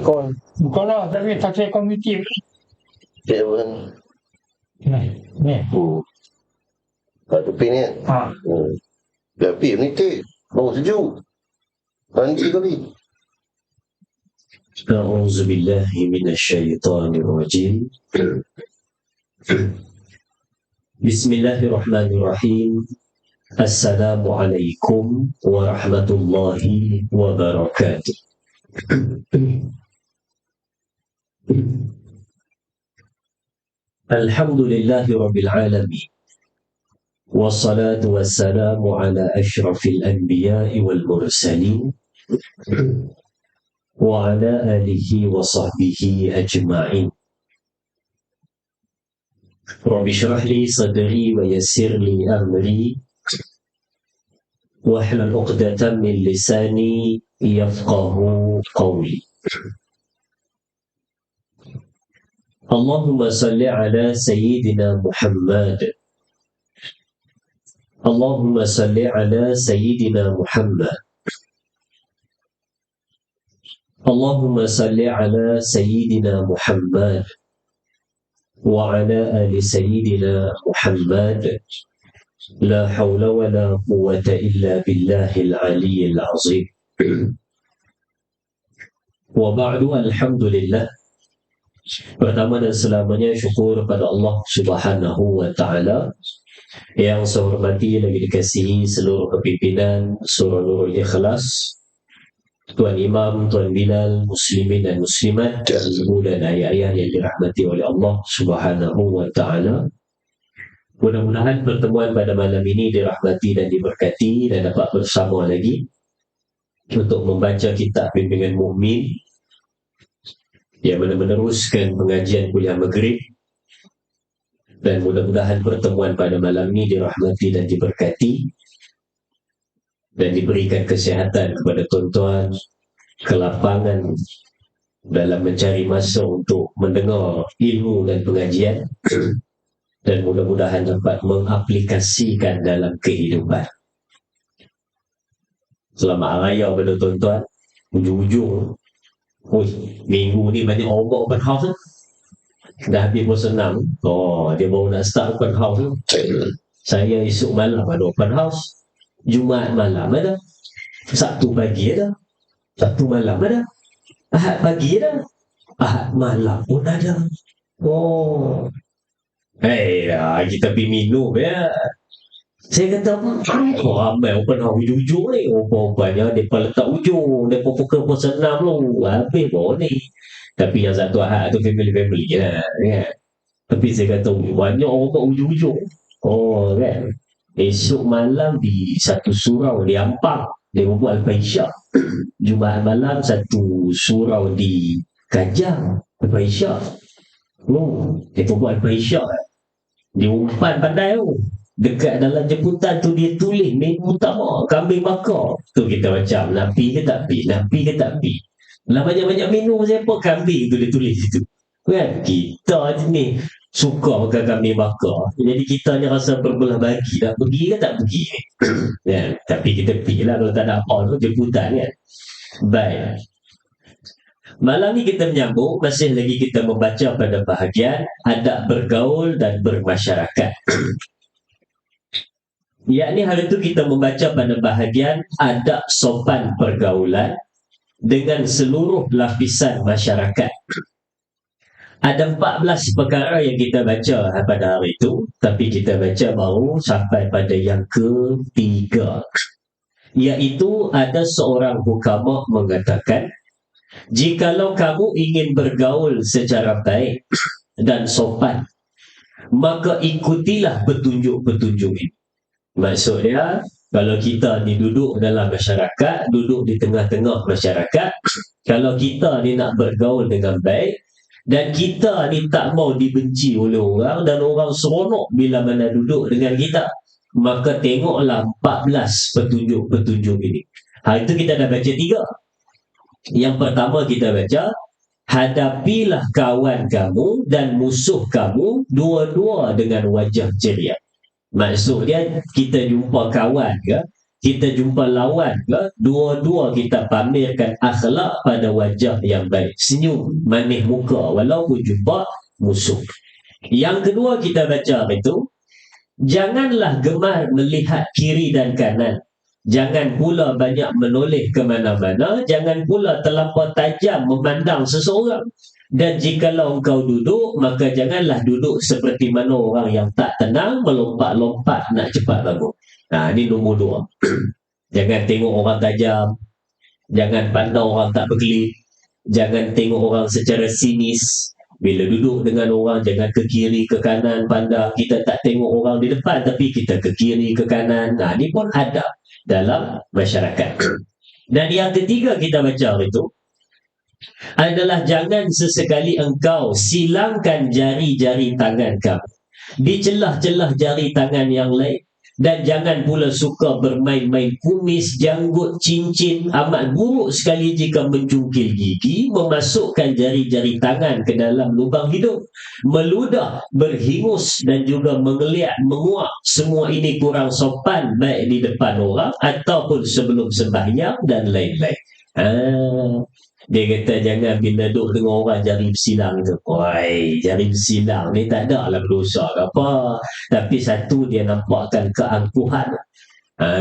ikon. Bukan lah, tapi pakai komputer. Dia pun. Ni. Kat tepi ni. Tapi ni teh. Oh, sejuk. Panci kali. أعوذ بالله من الشيطان الرجيم بسم الله الرحمن الرحيم السلام عليكم ورحمة الله وبركاته الحمد لله رب العالمين والصلاة والسلام على أشرف الأنبياء والمرسلين وعلى آله وصحبه أجمعين رب اشرح لي صدري ويسر لي أمري واحلل عقدة من لساني يفقه قولي اللهم صل على سيدنا محمد اللهم صل على سيدنا محمد اللهم صل على سيدنا محمد وعلى آل سيدنا محمد لا حول ولا قوة إلا بالله العلي العظيم وبعد الحمد لله. Pertama dan selamanya syukur pada Allah Subhanahu wa Ta'ala yang saya hormati lagi dikasihi seluruh kepimpinan Surah Nurul Ikhlas, Tuan Imam, Tuan Bilal, Muslimin dan Muslimat, ibu dan ayah-ayah yang dirahmati oleh Allah Subhanahu wa Ta'ala. Mudah-mudahan pertemuan pada malam ini dirahmati dan diberkati dan dapat bersama lagi untuk membaca kitab Bimbingan Mukmin yang meneruskan pengajian kuliah Maghrib, dan mudah-mudahan pertemuan pada malam ini dirahmati dan diberkati dan diberikan kesihatan kepada tuan-tuan, kelapangan dalam mencari masa untuk mendengar ilmu dan pengajian, dan mudah-mudahan dapat mengaplikasikan dalam kehidupan. Selamat Hari Raya pada tuan-tuan. Ujung-ujung minggu ni banyak orang buat open house. Dah habis puasa 6. Dia baru nak start open house. Saya esok malam ada open house, Jumaat malam ada, Sabtu pagi ada, Sabtu malam ada, Ahad pagi ada, Ahad malam pun ada. Kita pergi minum ya. Saya kata ramai open house ujung-ujung ni. Rupanya mereka letak ujung, mereka pukul puasa 6 lu. Habis baru ni. Tapi yang satu Ahad tu family lah kan. Tapi saya kata banyak orang buat ujung-ujung. Kan. Esok malam di satu surau di Ampang, dia buat Al-Faisyak. Jumaat malam satu surau di Kajang, Al-Faisyak. Dia buat Al-Faisyak di umpan pandai tu. Dekat dalam jemputan tu dia tulis menu utama kambing bakar. Tu kita macam nak pi ke tak pi, nak pi ke tak pi. Lah banyak-banyak menu siapa kambing tu dia tulis situ. Kan kita ni suka makan kambing bakar. Jadi kita ni rasa berbelah bagi nak pergi ke tak pergi. Kan? Tapi kita pergi lah kalau tak ada apa tu jemputan kan. Baik. Malam ni kita menyambung, masih lagi kita membaca pada bahagian adab bergaul dan bermasyarakat. Yakni hari itu kita membaca pada bahagian adab sopan pergaulan dengan seluruh lapisan masyarakat. Ada 14 perkara yang kita baca pada hari itu, tapi kita baca baru sampai pada yang ketiga. Iaitu ada seorang hukama mengatakan, jikalau kamu ingin bergaul secara baik dan sopan, maka ikutilah petunjuk-petunjuk ini. Maksudnya, kalau kita ni duduk dalam masyarakat, duduk di tengah-tengah masyarakat, kalau kita ni nak bergaul dengan baik, dan kita ni tak mau dibenci oleh orang, dan orang seronok bila mana duduk dengan kita, maka tengoklah 14 petunjuk-petunjuk ini. Hari itu kita dah baca 3. Yang pertama kita baca, hadapilah kawan kamu dan musuh kamu dua-dua dengan wajah ceria. Maksudnya kita jumpa kawan ke, kita jumpa lawan ke, dua-dua kita pamerkan akhlak pada wajah yang baik. Senyum, manis muka walaupun jumpa musuh. Yang kedua kita baca itu, janganlah gemar melihat kiri dan kanan. Jangan pula banyak menoleh ke mana-mana. Jangan pula terlampau tajam memandang seseorang. Dan jikalau engkau duduk, maka janganlah duduk seperti mana orang yang tak tenang, melompat-lompat nak cepat bangun. Nah, ini nombor 2. Jangan tengok orang tajam. Jangan pandang orang tak berkelip. Jangan tengok orang secara sinis. Bila duduk dengan orang, jangan ke kiri, ke kanan pandang. Kita tak tengok orang di depan, tapi kita ke kiri, ke kanan. Nah, ini pun adab dalam masyarakat. Dan yang ketiga kita baca itu adalah jangan sesekali engkau silangkan jari-jari tangan kamu di celah-celah jari tangan yang lain. Dan jangan pula suka bermain-main kumis, janggut, cincin. Amat buruk sekali jika mencungkil gigi, memasukkan jari-jari tangan ke dalam lubang hidung, meludah, berhingus dan juga mengeliat, menguap. Semua ini kurang sopan baik di depan orang ataupun sebelum sembahyang dan lain-lain. Dia kata jangan bila duduk dengan orang jari bersilang tu. Oi, jari bersilang ni tak ada lah berdosa ke apa. Tapi satu dia nampakkan keangkuhan.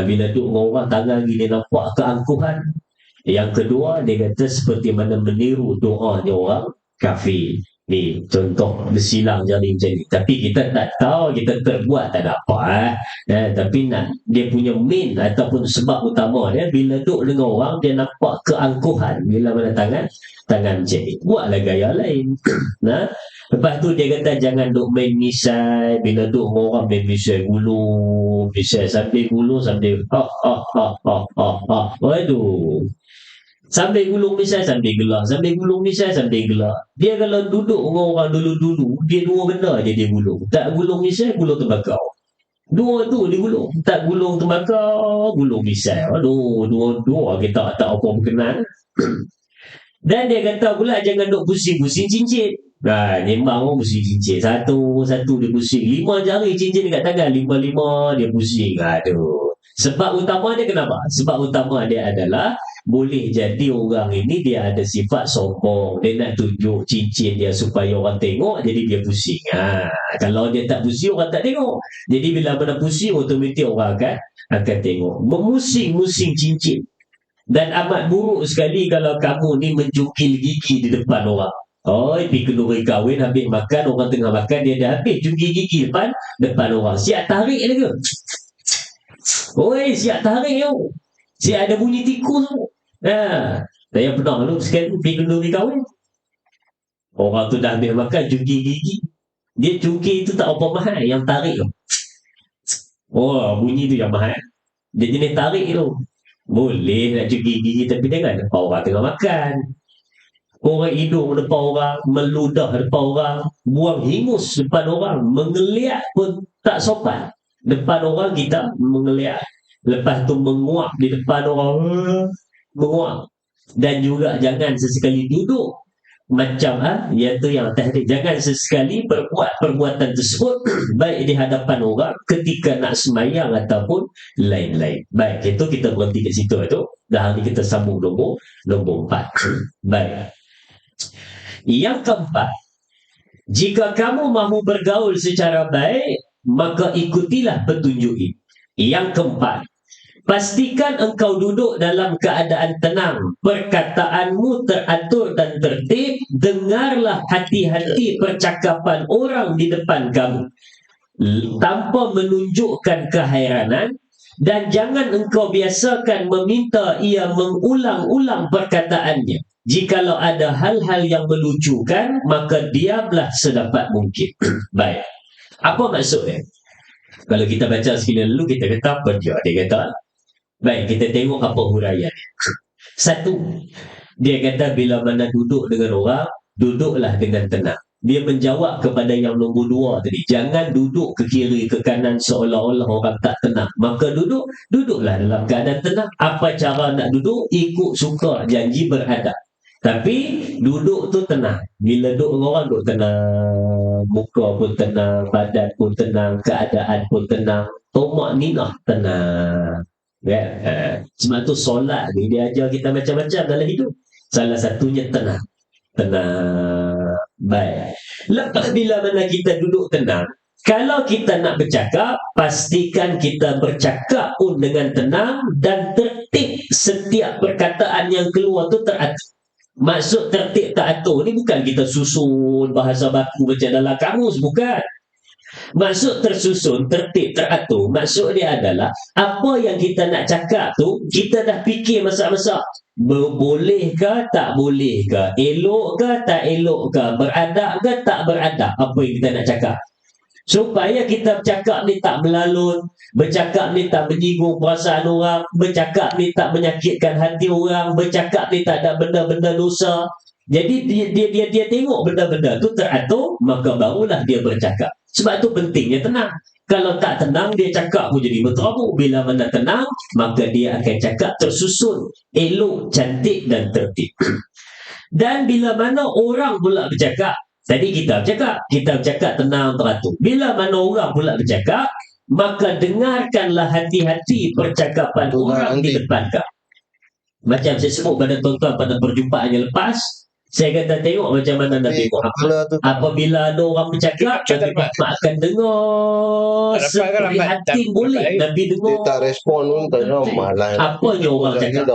Bila duduk dengan orang tangan gini nampak keangkuhan. Yang kedua dia kata seperti mana meniru doanya orang kafir. Ni contoh bersilang jari macam ni. Tapi kita tak tahu, kita terbuat tak ada apa. Tapi nak dia punya main ataupun sebab utama dia bila duduk dengan orang dia nampak keangkuhan bila mana tangan macam ni. Buatlah gaya lain. Nah, lepas tu dia kata jangan duk main misai. Bila duk dengan orang main misai gulung, misai sambil gulung sambil waduh. Sambil gulung misai sambil gelak, sambil gulung misai sambil gelak. Dia kalau duduk dengan orang dulu-dulu, dia dua benda je dia gulung. Tak gulung misai, gulung tembakau. Dua tu dia gulung. Tak gulung tembakau, gulung misai. Aduh, dua kita tak apa berkenan. Dan dia kata pula jangan duk pusing-pusing cincin. Nyembang orang pusing cincin. Satu dia pusing. 5 jari cincin dekat tangan. 5 dia pusing. Aduh. Sebab utama dia kenapa? Sebab utama dia adalah boleh jadi orang ini dia ada sifat sombong. Dia nak tunjuk cincin dia supaya orang tengok, jadi dia pusing. Kalau dia tak pusing, orang tak tengok. Jadi bila mana pusing, otomatik orang akan tengok. Memusing-musing cincin. Dan amat buruk sekali kalau kamu ni mencungkil gigi di depan orang. Pergi kenduri kahwin, habis makan, orang tengah makan, dia dah habis cungkil gigi depan orang. Siap tarik dia ke? Siap tarik tu. Siap ada bunyi tikus tu. Saya pernah lu sekali pergi kenduri kahwin. Orang tu dah habis makan, cungkil gigi. Dia cungkil tu tak apa mahal, yang tarik tu. Bunyi tu yang mahal. Dia jenis tarik tu. Boleh nak cungkil gigi, tapi jangan depan orang tengah makan. Orang hidung depan orang, meludah depan orang, buang hingus depan orang, mengeliat pun tak sopan. Depan orang kita mengeliat. Lepas tu menguap di depan orang, menguap. Dan juga jangan sesekali duduk macam iaitu yang tadi, jangan sesekali berbuat perbuatan tersebut baik di hadapan orang ketika nak sembahyang ataupun lain-lain. Baik, itu kita berhenti kat situ itu. Dah hari kita sambung nombor 4. Baik. Yang keempat, jika kamu mahu bergaul secara baik, maka ikutilah petunjuk ini. Yang keempat, pastikan engkau duduk dalam keadaan tenang, perkataanmu teratur dan tertib, dengarlah hati-hati percakapan orang di depan kamu tanpa menunjukkan keheranan, dan jangan engkau biasakan meminta ia mengulang-ulang perkataannya. Jikalau ada hal-hal yang melucukan, maka diamlah sedapat mungkin. Baik. Apa maksudnya? Kalau kita baca sekali dulu, kita kata apa dia? Dia kata, baik, kita tengok apa huraian. Satu, dia kata bila mana duduk dengan orang, duduklah dengan tenang. Dia menjawab kepada yang nombor 2 tadi. Jangan duduk ke kiri, ke kanan seolah-olah orang tak tenang. Maka duduklah dalam keadaan tenang. Apa cara nak duduk? Ikut suka, janji beradab. Tapi duduk tu tenang. Bila duduk dengan orang, duduk tenang. Muka pun tenang, badan pun tenang, keadaan pun tenang. Tumak ninah tenang. Kan? Sebab tu solat ni dia ajar kita macam-macam dalam hidup. Salah satunya tenang. Tenang. Baik. Lepas bila mana kita duduk tenang, kalau kita nak bercakap, pastikan kita bercakap pun dengan tenang dan tertib. Setiap perkataan yang keluar tu teratur. Maksud tertib teratur ni bukan kita susun bahasa baku macam dalam kamus, bukan. Maksud tersusun, tertib, teratur, maksud dia adalah apa yang kita nak cakap tu kita dah fikir masak-masak. Boleh ke tak boleh ke, elok ke tak elok ke, beradab ke tak beradab apa yang kita nak cakap, supaya kita bercakap ni tak melalun, bercakap ni tak menyinggung perasaan orang, bercakap ni tak menyakitkan hati orang, bercakap ni tak ada benda-benda dosa. Jadi dia tengok benda-benda tu teratur, maka barulah dia bercakap. Sebab tu pentingnya tenang. Kalau tak tenang, dia cakap pun jadi berterabuk. Bila mana tenang, maka dia akan cakap tersusun, elok, cantik dan tertib. Dan bila mana orang pula bercakap, tadi kita bercakap tenang, teratur. Bila mana orang pula bercakap, maka dengarkanlah hati-hati percakapan orang di depan kau. Macam saya sebut pada tuan-tuan pada perjumpaan yang lepas, saya kata tengok macam mana Nabi Muhammad apabila ada orang bercakap, Nabi Muhammad akan dengar seperhati boleh. Nabi dengar. Dia tak respon pun, tak tahu malas. Apa yang orang cakap,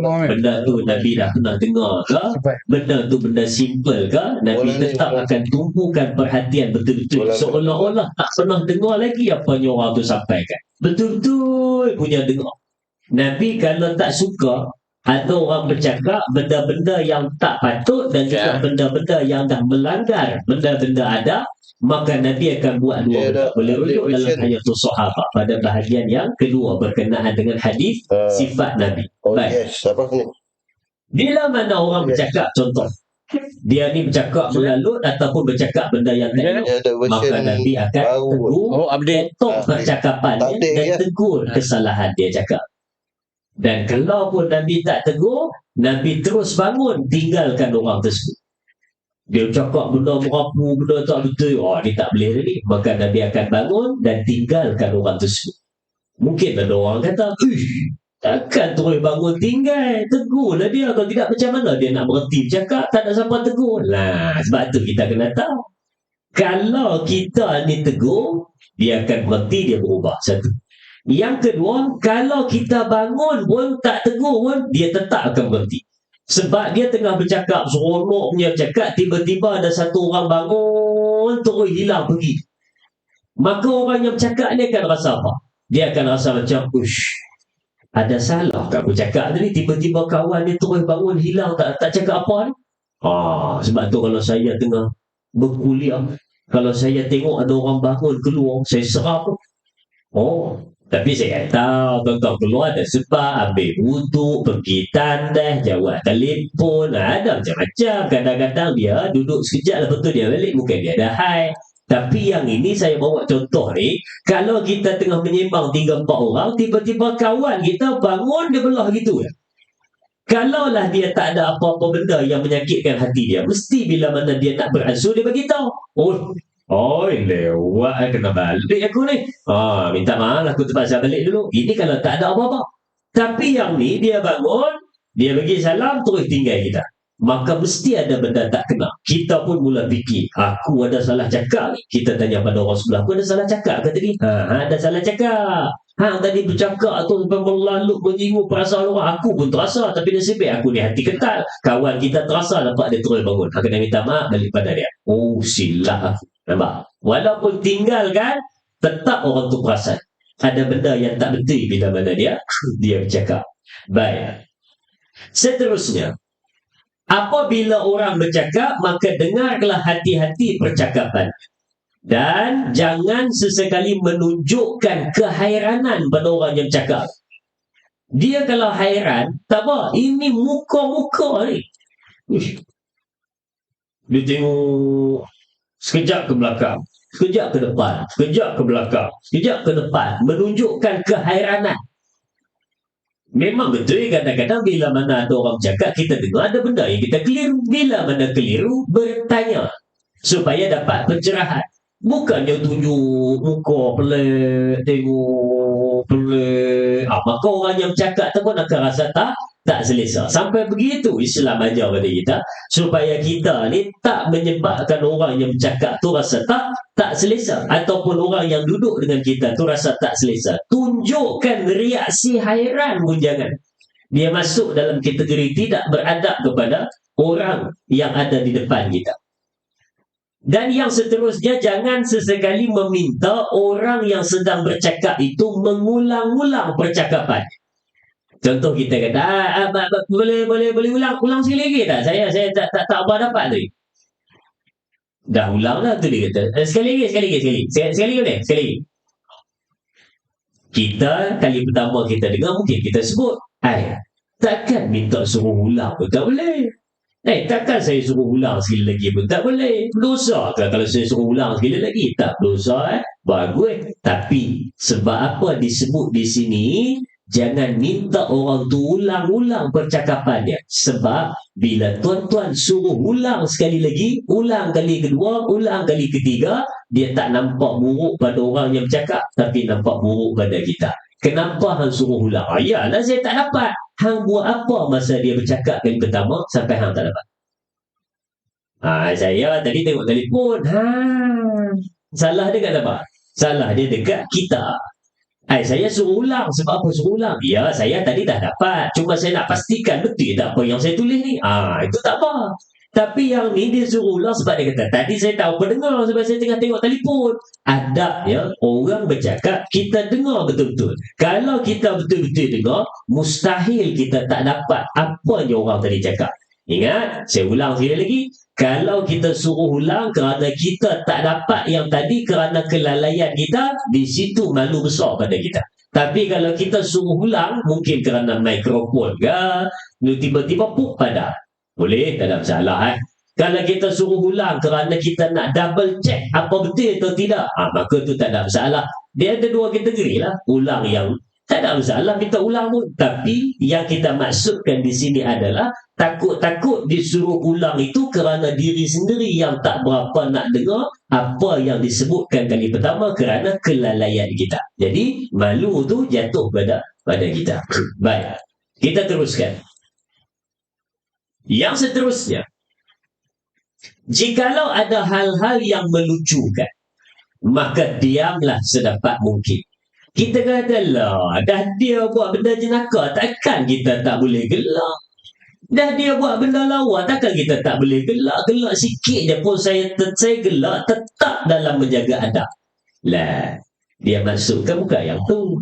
benda tu Nabi dah pernah dengar ke, benda tu benda simple ke, Nabi tetap akan tumpukan perhatian betul-betul, seolah-olah tak pernah dengar lagi apa yang orang tu sampaikan. Betul-betul punya dengar. Nabi kalau tak suka ada orang bercakap benda-benda yang tak patut dan juga benda-benda yang dah melanggar benda-benda adab, maka Nabi akan buat dua benda. Boleh rujuk dalam Hayatul Sahabah pada bahagian yang kedua berkenaan dengan hadis sifat Nabi. Baik. Bila mana orang bercakap, contoh dia ni bercakap melalut ataupun bercakap benda yang tak elok, maka Nabi akan tegur untuk percakapannya dan tegur kesalahan dia cakap. Dan kalau pun Nabi tak tegur, Nabi terus bangun tinggalkan orang tersebut. Dia cakap benda merapu, benda tak betul, ni tak boleh ni. Maka Nabi akan bangun dan tinggalkan orang tersebut. Mungkin ada orang kata, takkan terus bangun tinggal, tegurlah dia. Kalau tidak macam mana dia nak berhenti bercakap, tak ada siapa tegur. Sebab tu kita kena tahu, kalau kita ni tegur, dia akan berhenti, dia berubah. Satu. Yang kedua, kalau kita bangun pun tak tegur pun, dia tetap akan berhenti. Sebab dia tengah bercakap, seronoknya bercakap, tiba-tiba ada satu orang bangun, terus hilang pergi. Maka orang yang bercakap ni akan rasa apa? Dia akan rasa macam, ada salah kat bercakap tadi, tiba-tiba kawan dia terus bangun, hilang, tak cakap apa ni. Sebab tu kalau saya tengah berkuliah, kalau saya tengok ada orang bangun keluar, saya serap. Tapi saya tahu tuan-tuan keluar ada sebab, ambil wuduk, pergi tandas, jawab telefon, ada macam-macam. Kadang-kadang dia duduk sekejap, lepas tu dia balik, mungkin dia dah high. Tapi yang ini saya bawa contoh ni, kalau kita tengah menyembang 3-4 orang, tiba-tiba kawan kita bangun, dia belah gitu. Kalaulah dia tak ada apa-apa benda yang menyakitkan hati dia, mesti bila mana dia nak beransur, dia beritahu. Lewat kena balik aku ni. Minta maaf aku terpaksa balik dulu. Ini kalau tak ada apa-apa. Tapi yang ni dia bangun, dia bagi salam, terus tinggal kita. Maka mesti ada benda tak kena. Kita pun mula fikir, aku ada salah cakap ni. Kita tanya pada orang sebelah, aku ada salah cakap ke tadi? Ada salah cakap. Tadi bercakap tu melalut menyinggung perasaan orang. Aku pun terasa, tapi nasib baik aku ni hati ketal. Kawan kita terasa, nampak dia terus bangun. Kena minta maaf balik pada dia. Silap aku. Nampak? Walaupun tinggalkan, tetap orang tu perasan ada benda yang tak betul bila mana dia bercakap. Baik. Seterusnya, apabila orang bercakap, maka dengarlah hati-hati percakapan. Dan jangan sesekali menunjukkan kehairanan pada orang yang cakap. Dia kalau hairan, tak apa, ini muka-muka ni. Dia tengok sekejap ke belakang, sekejap ke depan, sekejap ke belakang, sekejap ke depan, menunjukkan kehairanan. Memang betul kadang-kadang bila mana ada orang cakap, kita dengar ada benda yang kita keliru. Bila mana keliru, bertanya supaya dapat pencerahan. Bukannya tunjuk muka pelik, tengok pelik. Maka orang yang cakap tu pun akan rasa tak selesa. Sampai begitu Islam ajar pada kita supaya kita ni tak menyebabkan orang yang bercakap tu rasa tak selesa, ataupun orang yang duduk dengan kita tu rasa tak selesa. Tunjukkan reaksi hairan pun jangan. Dia masuk dalam kategori tidak beradab kepada orang yang ada di depan kita. Dan yang seterusnya, jangan sesekali meminta orang yang sedang bercakap itu mengulang-ulang percakapan. Contoh kita kata, boleh ulang sekali lagi tak? Saya tak apa dapat tadi. Dah ulang dah tu dia kata. Sekali lagi boleh? Sekali lagi. Kita kali pertama kita dengar mungkin kita sebut, takkan minta suruh ulang pun tak boleh. Takkan saya suruh ulang sekali lagi pun tak boleh. Dosa ke kalau saya suruh ulang sekali lagi? Tak dosa, bagus. Tapi sebab apa disebut di sini, jangan minta orang tu ulang-ulang percakapannya. Sebab bila tuan-tuan suruh ulang sekali lagi, ulang kali kedua, ulang kali ketiga, dia tak nampak buruk pada orang yang bercakap, tapi nampak buruk pada kita. Kenapa hang suruh ulang? Yalah saya tak dapat. Hang buat apa masa dia bercakap kali pertama sampai hang tak dapat? Saya tadi tengok telefon. Salah dia kat apa? Salah dia dekat kita. Saya suruh ulang. Sebab apa suruh ulang? Ya, saya tadi dah dapat. Cuma saya nak pastikan betul tak apa yang saya tulis ni. Itu tak apa. Tapi yang ni dia suruh ulang sebab dia kata, tadi saya tak apa dengar sebab saya tengah tengok telefon. Adabnya, orang bercakap, kita dengar betul-betul. Kalau kita betul-betul dengar, mustahil kita tak dapat apa yang orang tadi cakap. Ingat, saya ulang sekali lagi. Kalau kita suruh ulang kerana kita tak dapat yang tadi kerana kelalaian kita, di situ malu besar pada kita. Tapi kalau kita suruh ulang, mungkin kerana mikrofon ke, tiba-tiba padam. Boleh, tak ada masalah. Kalau kita suruh ulang kerana kita nak double check apa betul atau tidak, maka tu tak ada masalah. Dia ada dua kategori lah. Ulang yang tak ada masalah, minta ulang pun. Tapi yang kita maksudkan di sini adalah takut-takut disuruh ulang itu kerana diri sendiri yang tak berapa nak dengar apa yang disebutkan kali pertama kerana kelalaian kita. Jadi malu tu jatuh pada kita. Baik, kita teruskan. Yang seterusnya, jikalau ada hal-hal yang melucukan, maka diamlah sedapat mungkin. Kita katalah, dah dia buat benda jenaka, takkan kita tak boleh gelak. Dah dia buat benda lawa, takkan kita tak boleh gelak. Gelak sikit je pun saya gelak, tetap dalam menjaga adab. Dia maksudkan bukan yang tu.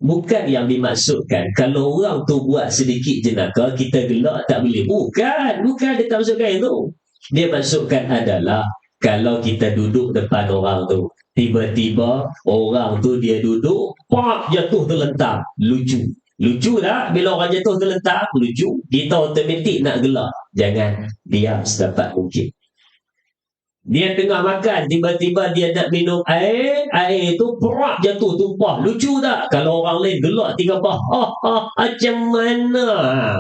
Bukan yang dimaksudkan kalau orang tu buat sedikit jenaka kita gelak tak boleh. Bukan dia tak maksudkan itu. Dia maksudkan adalah kalau kita duduk depan orang tu, tiba-tiba orang tu dia duduk, jatuh terlentang. Lucu tak? Bila orang jatuh terlentang, lucu. Kita automatik nak gelak. Jangan, diam sedapat mungkin. Dia tengah makan, tiba-tiba dia nak minum air tu jatuh tumpah. Lucu tak? Kalau orang lain gelak tiga macam mana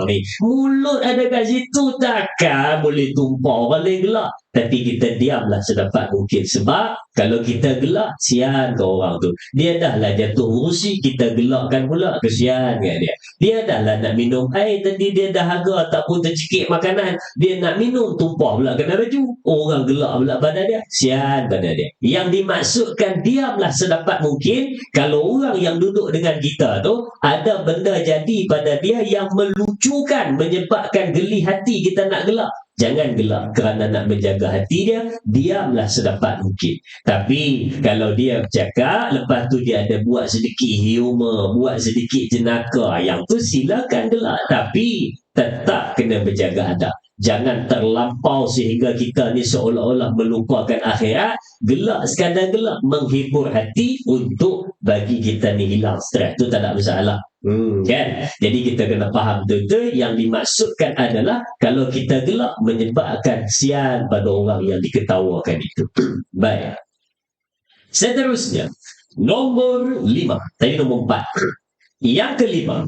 ni? Mulut ada kat situ, takkan boleh tumpah orang lain gelak. Tapi kita diamlah sedapat mungkin. Sebab kalau kita gelak, sian ke orang tu. Dia dahlah jatuh urusi, kita gelakkan pula, kesian kan dia. Dia dahlah nak minum air, tadi dia dahaga ataupun tercekik makanan. Dia nak minum, tumpah pula kena baju. Orang gelak pula pada dia, sian pada dia. Yang dimaksudkan diamlah sedapat mungkin kalau orang yang duduk dengan kita tu ada benda jadi pada dia yang melucukan, menyebabkan geli hati kita nak gelak. Jangan gelak kerana nak menjaga hati dia, diamlah sedapat mungkin. Tapi kalau dia bercakap, lepas tu dia ada buat sedikit humor, buat sedikit jenaka, yang tu silakan gelak. Tapi tetap kena berjaga adab. Jangan terlampau sehingga kita ni seolah-olah melupakan akhirat. Gelak sekadar gelak, menghibur hati untuk bagi kita ni hilang stres. Itu tak ada masalah. Kan? Jadi kita kena faham betul-betul yang dimaksudkan adalah kalau kita gelak menyebabkan sian pada orang yang diketawakan itu. Baik. Seterusnya, nombor 5. Tadi nombor 4. Yang kelima,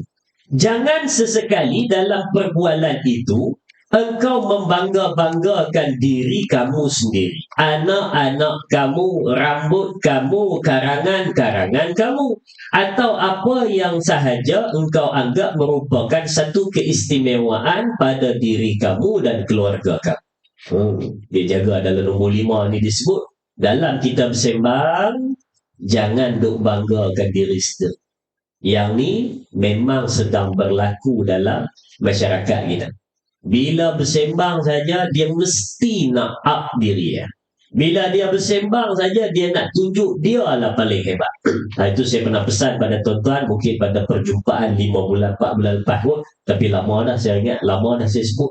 jangan sesekali dalam perbualan itu engkau membangga-banggakan diri kamu sendiri, anak-anak kamu, rambut kamu, karangan-karangan kamu, atau apa yang sahaja engkau anggap merupakan satu keistimewaan pada diri kamu dan keluarga kamu. Dia jaga dalam nombor 5 ni disebut, dalam kita bersembang, jangan duk banggakan diri sendiri. Yang ni memang sedang berlaku dalam masyarakat kita. Bila bersembang saja, dia mesti nak up diri dia. Bila dia bersembang saja, dia nak tunjuk dia lah paling hebat. Itu saya pernah pesan pada tuan-tuan, mungkin pada perjumpaan 5 bulan, 4 bulan lepas pun. Tapi lama dah saya ingat, lama dah saya sebut.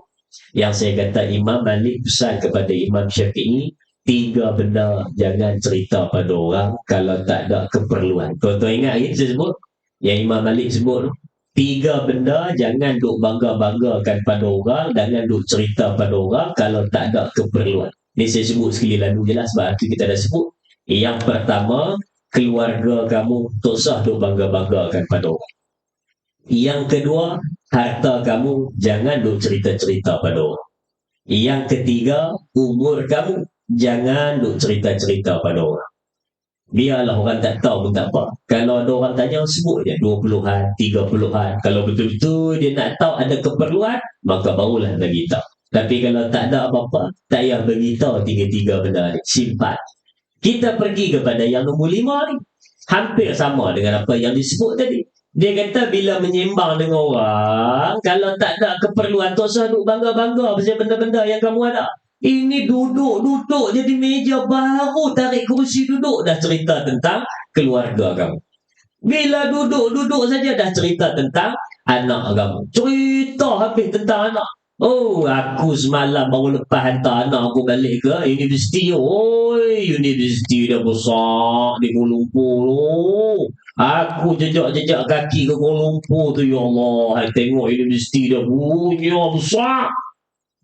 Yang saya kata Imam Malik pesan kepada Imam Syafi'i, 3 benda jangan cerita pada orang kalau tak ada keperluan. Tuan-tuan ingat lagi saya sebut? Yang Imam Malik sebut tu. 3 benda jangan duk bangga-banggakan pada orang, jangan duk cerita pada orang kalau tak ada keperluan. Ni saya sebut sekali lalu je lah sebab itu kita dah sebut. Yang pertama, keluarga kamu tak usah duk bangga-banggakan pada orang. Yang kedua, harta kamu jangan duk cerita-cerita pada orang. Yang ketiga, umur kamu jangan duk cerita-cerita pada orang. Biarlah orang tak tahu pun tak apa. Kalau ada orang tanya, sebut je 20-an, 30-an. Kalau betul-betul dia nak tahu ada keperluan, maka barulah bagi tahu. Tapi kalau tak ada apa-apa, tak payah bagi tahu 3 benda ni. Simpan. Kita pergi kepada yang nombor 5 ni. Hampir sama dengan apa yang disebut tadi. Dia kata bila menyembang dengan orang, kalau tak ada keperluan, tak usah duk bangga-bangga pasal benda-benda yang kamu ada. Ini duduk jadi meja baru, tarik kursi duduk, dah cerita tentang keluarga kamu. Bila duduk saja dah cerita tentang anak kamu. Cerita habis tentang anak. Oh, aku semalam baru lepas hantar anak aku balik ke universiti. Oi, universiti dah besar di Kuala Lumpur tu. Aku jejak kaki ke Kuala Lumpur tu, ya Allah. Tengok universiti dah punya besar.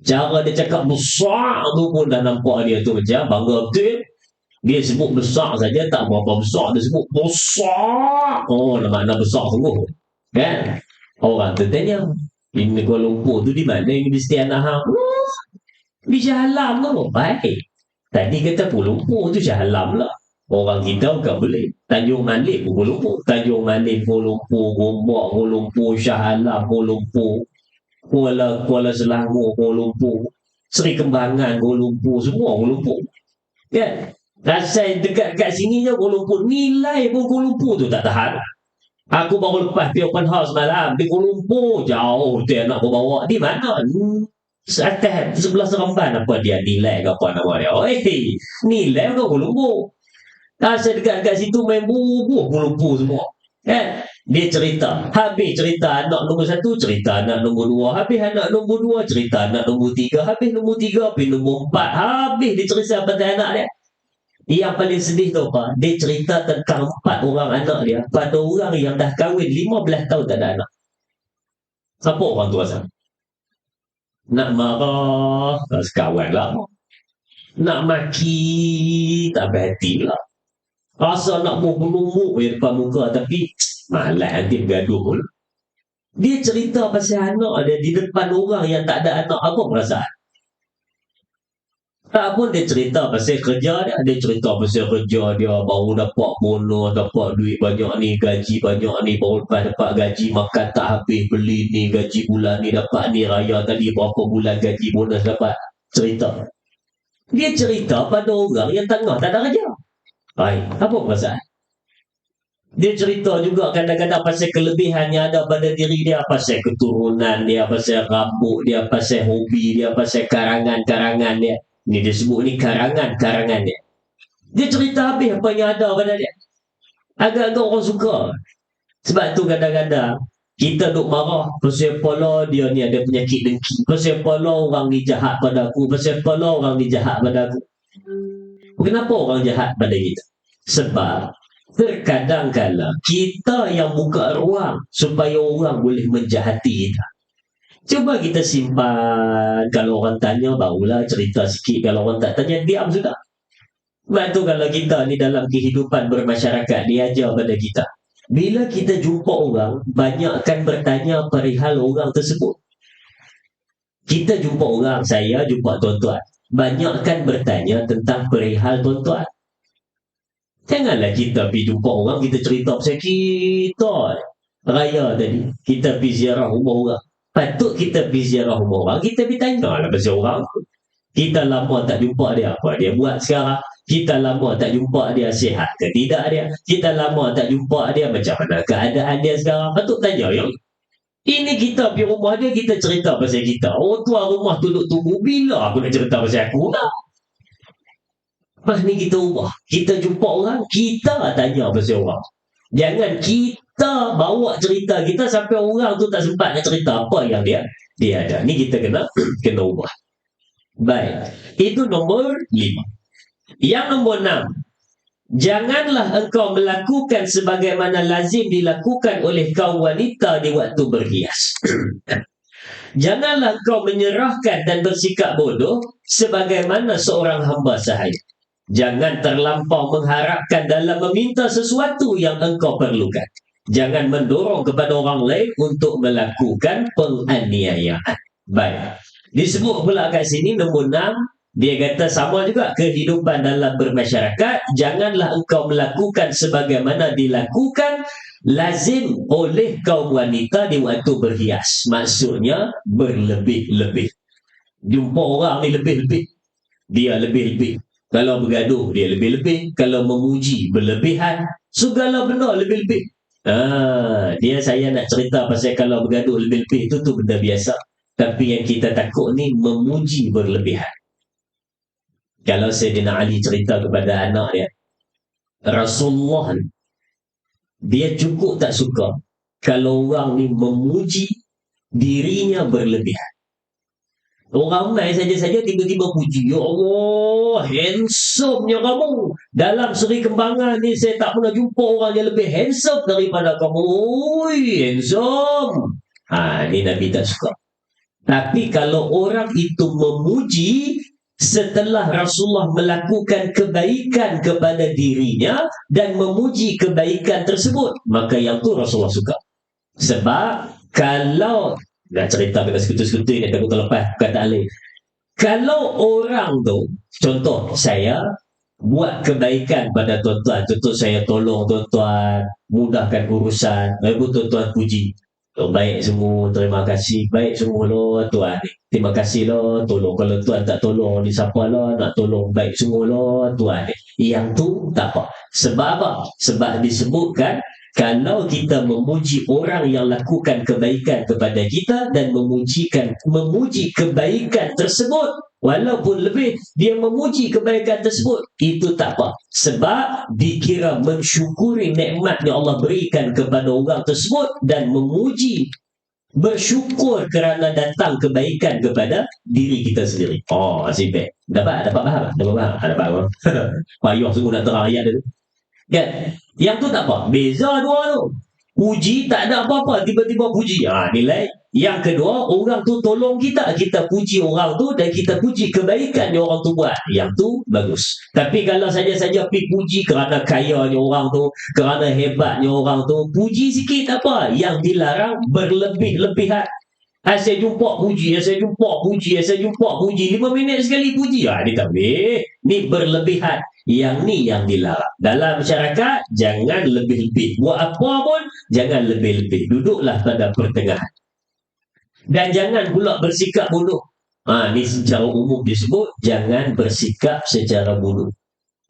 Cara dia cakap besar tu pun dah nampak dia tu macam bangga betul. Dia sebut besar saja, tak berapa besar. Dia sebut besar. Oh, makna besar sungguh. Kan? Orang tu tanya, ini Kuala Lumpur tu di mana universiti anak hang? Di Shah Alam tu. Baik. Tadi kata Kuala Lumpur tu Shah Alam lah. Orang kita bukan boleh. Tanjung Malik pun Kuala Lumpur. Tanjung Malik Kuala Lumpur, Gombak Kuala Lumpur, Shah Alam Kuala Lumpur. Kuala Selangor Kuala Lumpur, Seri Kembangan Kuala Lumpur, semua Kuala Lumpur. Kan? Rasai dekat sini je Kuala Lumpur. Nilai pun Kuala Lumpur tu tak tahan. Aku baru lepas pergi open house malam di Kuala Lumpur. Jauh tu anak aku bawa. Di mana? Atas sebelah Seremban apa dia nilai ke apa nama dia. Nilai ke Kuala Lumpur. Rasai dekat situ main bubuh Kuala Lumpur semua. Kan? Dia cerita. Habis cerita anak nombor 1, cerita anak nombor 2. Habis anak nombor 2, cerita anak nombor 3. Habis nombor 3, habis nombor 4. Habis dia cerita pada anak dia. Yang paling sedih tu apa? Dia cerita tentang 4 orang anak dia pada orang yang dah kahwin 15 tahun tak ada anak. Apa orang tu rasa? Nak marah, sekawan lah. Nak maki, tak berhati lah. Rasa nak bergelumuk di depan muka, tapi malas nanti bergaduh pun. Dia cerita pasal anak dia di depan orang yang tak ada anak. Apa perasaan? Tak pun dia cerita pasal kerja dia. Dia cerita pasal kerja dia baru dapat bonus, dapat duit banyak ni, gaji banyak ni, baru lepas dapat gaji makan tak habis, beli ni, gaji bulan ni, dapat ni, raya tadi berapa bulan gaji bonus dapat. Cerita. Dia cerita pada orang yang tengah tak ada kerja. Apa perasaan? Dia cerita juga kadang-kadang pasal kelebihan yang ada pada diri dia, pasal keturunan dia, pasal rambut dia, pasal hobi dia, pasal karangan-karangan dia. Ni dia sebut ni karangan-karangan dia. Dia cerita habis apa yang ada pada dia. Agak-agak orang suka. Sebab tu kadang-kadang kita duk marah pasal pala dia ni ada penyakit dengki, pasal pala orang ni jahat pada aku, pasal pala orang ni jahat pada aku. Kenapa orang jahat pada kita? Sebab terkadang-kala kita yang buka ruang supaya orang boleh menjahati kita. Cuba kita simpan. Kalau orang tanya barulah cerita sikit. Kalau orang tak tanya, diam sudah. Sebab tu kalau kita ni dalam kehidupan bermasyarakat, diajar pada kita, bila kita jumpa orang, banyakkan bertanya perihal orang tersebut. Kita jumpa orang, saya jumpa tuan-tuan, banyakkan bertanya tentang perihal tuan-tuan. Janganlah kita pergi jumpa orang, kita cerita pasal kita. Raya tadi, kita pergi ziarah rumah orang. Patut kita pergi ziarah rumah orang, kita pergi tanya lah pasal orang. Kita lama tak jumpa dia, apa dia buat sekarang. Kita lama tak jumpa dia, sihat ke tidak dia. Kita lama tak jumpa dia, macam mana keadaan dia sekarang. Patut tanya yang ini. Kita pergi rumah dia, kita cerita pasal kita. Oh, tuan rumah tu duduk tunggu, bila aku nak cerita pasal aku lah. Lepas ni kita ubah. Kita jumpa orang, kita tanya pasal orang. Jangan kita bawa cerita kita sampai orang tu tak sempat nak cerita apa yang dia ada. Ni kita kena ubah. Baik. Itu nombor 5. Yang nombor 6. Janganlah engkau melakukan sebagaimana lazim dilakukan oleh kaum wanita di waktu berhias. Janganlah engkau menyerahkan dan bersikap bodoh sebagaimana seorang hamba sahaya. Jangan terlampau mengharapkan dalam meminta sesuatu yang engkau perlukan. Jangan mendorong kepada orang lain untuk melakukan penganiayaan. Baik. Disebut pula kat sini nombor 6. Dia kata sama juga kehidupan dalam bermasyarakat. Janganlah engkau melakukan sebagaimana dilakukan lazim oleh kaum wanita di waktu berhias. Maksudnya berlebih-lebih. Jumpa orang ni lebih-lebih, dia lebih-lebih. Kalau bergaduh, dia lebih-lebih. Kalau memuji, berlebihan. Segala benda lebih-lebih. Dia saya nak cerita pasal kalau bergaduh lebih-lebih, itu benda biasa. Tapi yang kita takut ni memuji berlebihan. Kalau Sayyidina Ali cerita kepada anak dia, Rasulullah dia cukup tak suka kalau orang ni memuji dirinya berlebihan. Orang ramai saja-saja tiba-tiba puji, ya Allah, handsome-nya kamu. Dalam Seri Kembangan ni saya tak pernah jumpa orang yang lebih handsome daripada kamu. Ui, handsome. Ni Nabi tak suka. Tapi kalau orang itu memuji setelah Rasulullah melakukan kebaikan kepada dirinya dan memuji kebaikan tersebut, maka yang tu Rasulullah suka. Sebab kalau nak cerita kena sekutu-sekutu ni, takut terlepas kata lain. Kalau orang tu, contoh saya buat kebaikan pada tuan-tuan, contoh saya tolong tuan-tuan, mudahkan urusan, lalu tuan-tuan puji, oh, baik semua, terima kasih, baik semua lo tuan ni, terima kasih lo tolong. Kalau tuan tak tolong ni, siapa lo nak tolong, baik semua lo tuan ni. Yang tu tak apa. Sebab apa? Sebab disebutkan kalau kita memuji orang yang lakukan kebaikan kepada kita dan memuji kebaikan tersebut, walaupun lebih dia memuji kebaikan tersebut, itu tak apa. Sebab dikira mensyukuri nikmat yang Allah berikan kepada orang tersebut dan memuji, bersyukur kerana datang kebaikan kepada diri kita sendiri. Oh, asyik. Dapat faham? Dapat faham. Payah sungguh nak terang ayat dia tu. Kan? Yang tu tak apa. Beza dua tu. Puji tak ada apa-apa, tiba-tiba puji. Nilai. Yang kedua, orang tu tolong kita. Kita puji orang tu dan kita puji kebaikan yang orang tu buat. Yang tu bagus. Tapi kalau saja-saja pergi puji kerana kayanya orang tu, kerana hebatnya orang tu, puji sikit tak apa. Yang dilarang berlebih-lebihan. Saya jumpa puji, saya jumpa puji, saya jumpa puji. 5 minit sekali puji. Ni tak boleh. Ni berlebihan. Yang ni yang dilarang. Dalam masyarakat, jangan lebih-lebih. Buat apa pun, jangan lebih-lebih. Duduklah pada pertengahan. Dan jangan pula bersikap bodoh. Ni secara umum disebut, jangan bersikap secara bodoh.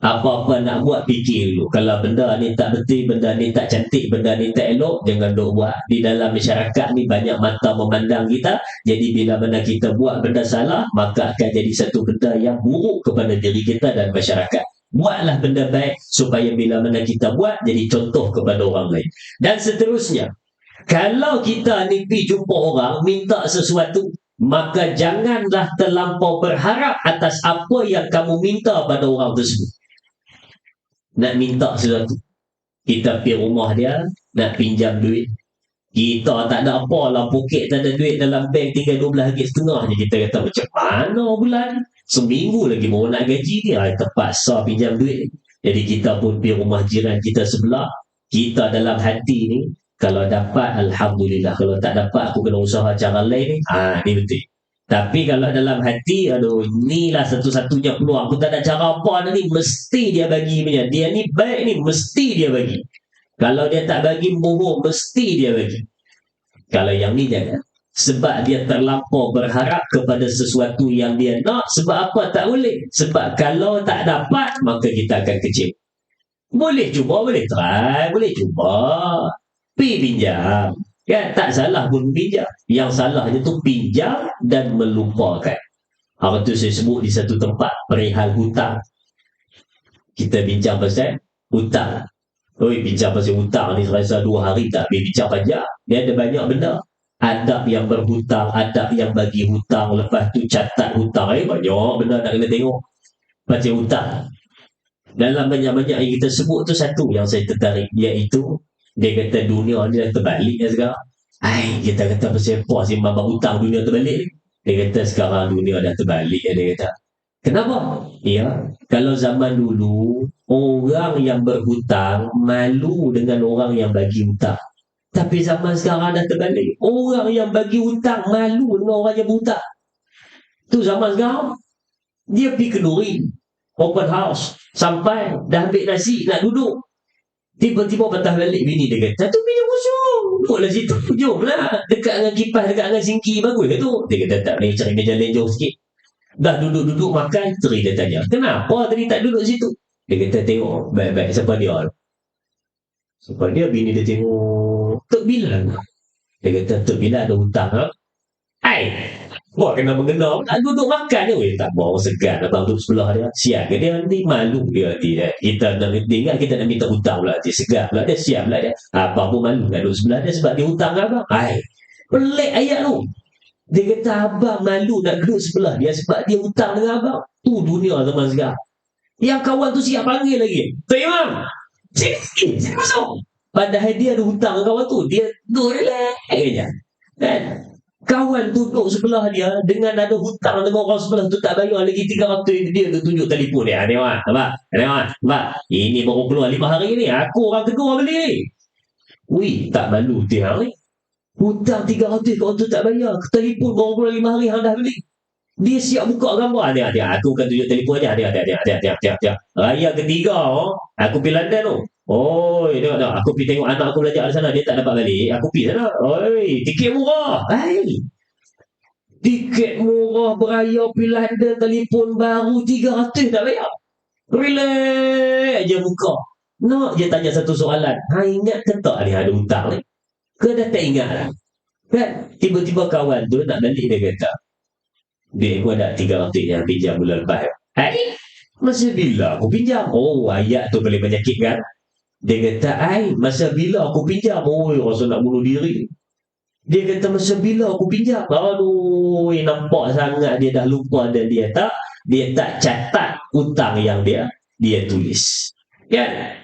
Apa-apa nak buat, fikir dulu. Kalau benda ni tak betul, benda ni tak cantik, benda ni tak elok, jangan duk buat. Di dalam masyarakat ni banyak mata memandang kita. Jadi bila mana kita buat benda salah, maka akan jadi satu benda yang buruk kepada diri kita dan masyarakat. Buatlah benda baik supaya bila mana kita buat jadi contoh kepada orang lain. Dan seterusnya, kalau kita ni pergi jumpa orang minta sesuatu, maka janganlah terlampau berharap atas apa yang kamu minta pada orang tersebut. Nak minta sesuatu, kita pergi rumah dia nak pinjam duit, kita tak ada apa lah, poket tak ada duit, dalam bank tinggal RM12.5 je. Kita kata macam mana bulan, seminggu lagi baru nak gaji dia, terpaksa pinjam duit. Jadi kita pun pergi rumah jiran kita sebelah. Kita dalam hati ni, kalau dapat Alhamdulillah, kalau tak dapat aku kena usaha cara lain ni. Ni betul. Tapi kalau dalam hati, aduh, inilah satu-satunya peluang. Aku tak ada cara apa ni, mesti dia bagi punya. Dia ni baik ni, mesti dia bagi. Kalau dia tak bagi, bohong, mesti dia bagi. Kalau yang ni jangan. Sebab dia terlampau berharap kepada sesuatu yang dia nak. Sebab apa tak boleh? Sebab kalau tak dapat, maka kita akan kecil. Boleh cuba, boleh try, boleh cuba. Pergi pinjam. Kan? Tak salah pun pinjam. Yang salahnya tu pinjam dan melupakan. Apa tu saya sebut di satu tempat, perihal hutang. Kita bincang pasal hutang. Oi, bincang pasal hutang ni serasa 2 hari tak habis bincang panjang. Dia ada banyak benda. Adab yang berhutang, adab yang bagi hutang, lepas tu catat hutang. Banyak benda nak kena tengok. Macam hutang. Dalam banyak-banyak yang kita sebut tu satu yang saya tertarik, iaitu dia kata dunia ni dah terbalik dah sekarang. Kita kata pasal apa simbang hutang dunia terbalik ni. Dia kata sekarang dunia dah terbalik, dia kata. Kenapa? Ya, kalau zaman dulu orang yang berhutang malu dengan orang yang bagi hutang. Tapi zaman sekarang dah terbalik. Orang yang bagi hutang malu dengan orang yang berhutang. Tu zaman sekarang. Dia pergi kenduri, open house, sampai dah ambil nasi nak duduk. Tiba-tiba patah balik bini dia kata, tu pinjam kosong. Duduklah situ, jomlah. Dekat dengan kipas, dekat dengan singki, bagus ke tu? Dia kata, tak boleh cari meja lain jauh sikit. Dah duduk-duduk makan, isteri dia tanya, kenapa tadi tak duduk situ? Dia kata, tengok baik-baik siapa dia. Siapa dia? Bini dia tengok, Tok Bilal. Dia kata, Tok Bilal ada hutang. Wah, kena mengenal. Tak duduk makan je. Tak mau segan abang duduk sebelah dia. Siap ke dia nanti? Malu dia nanti. Kita nak ingat kita nak minta hutang pula. Dia segan pula dia. Siap pula dia. Apa pun malu nak duduk sebelah dia sebab dia hutang abang. Pelik ayat tu. Dia kata abang malu nak duduk sebelah dia sebab dia hutang dengan abang. Tu dunia zaman sekarang. Yang kawan tu siap panggil lagi. Tok Imam. Sini masuk. Padahal dia ada hutang dengan kawan tu. Dia duduk relax je. Kan? Kawan duduk sebelah dia dengan ada hutang dengan orang sebelah tu tak bayar lagi 300, dia tu tunjuk telefon dia. Nampak? Ini baru keluar 5 hari ni. Aku orang tegur beli ni. Wih, tak malu tiap hari. Hutang 300 kau tu tak bayar. Telefon baru keluar 5 hari hang dah beli. Dia siap buka gambar. Dia. Aku akan tunjuk telefon dia. Dia. Raya ketiga aku pergi London tu. Tengok. Aku pergi tengok anak aku belajar di sana. Dia tak dapat balik. Aku pergi sana. Tiket murah. Tiket murah beraya pergi London. Telefon baru 300 tak bayar. Relax je buka. Nak je tanya satu soalan. Ingat ke tak ni ada hutang ni? Ke dah tak ingat lah? Kan? Tiba-tiba kawan tu nak balik dia kata, dia aku ada 300 yang pinjam bulan lepas. Masa bila aku pinjam? Ayat tu boleh menyakitkan. Dia kata, masa bila aku pinjam? Rasa nak bunuh diri. Dia kata, masa bila aku pinjam? Aduh, nampak sangat dia dah lupa dan dia tak catat hutang yang dia tulis. Kan?